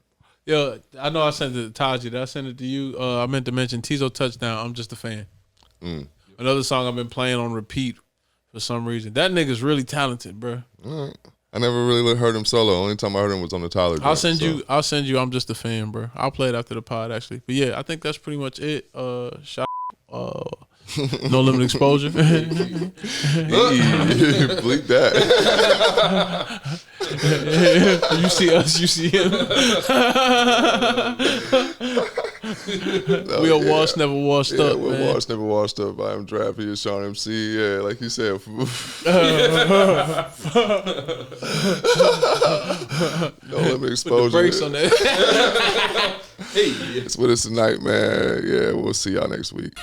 Yo, I know I sent it to Taji. Did I send it to you? I meant to mention Tizo Touchdown. I'm just a fan. Another song I've been playing on repeat for some reason. That nigga's really talented, bro. All right. I never really heard him solo. Only time I heard him was on the Tyler. I'll send you. I'm just a fan, bro. I'll play it after the pod, actually. But yeah, I think that's pretty much it. Shout. No Limit Exposure. Bleep that. You see us, you see him. We are washed, never washed up. We're man. washed, never washed up. I am Draft. He is Sean MC. Yeah, like you said. No Limit Exposure. Put the brakes on that. It's with us tonight, man. Yeah, we'll see y'all next week.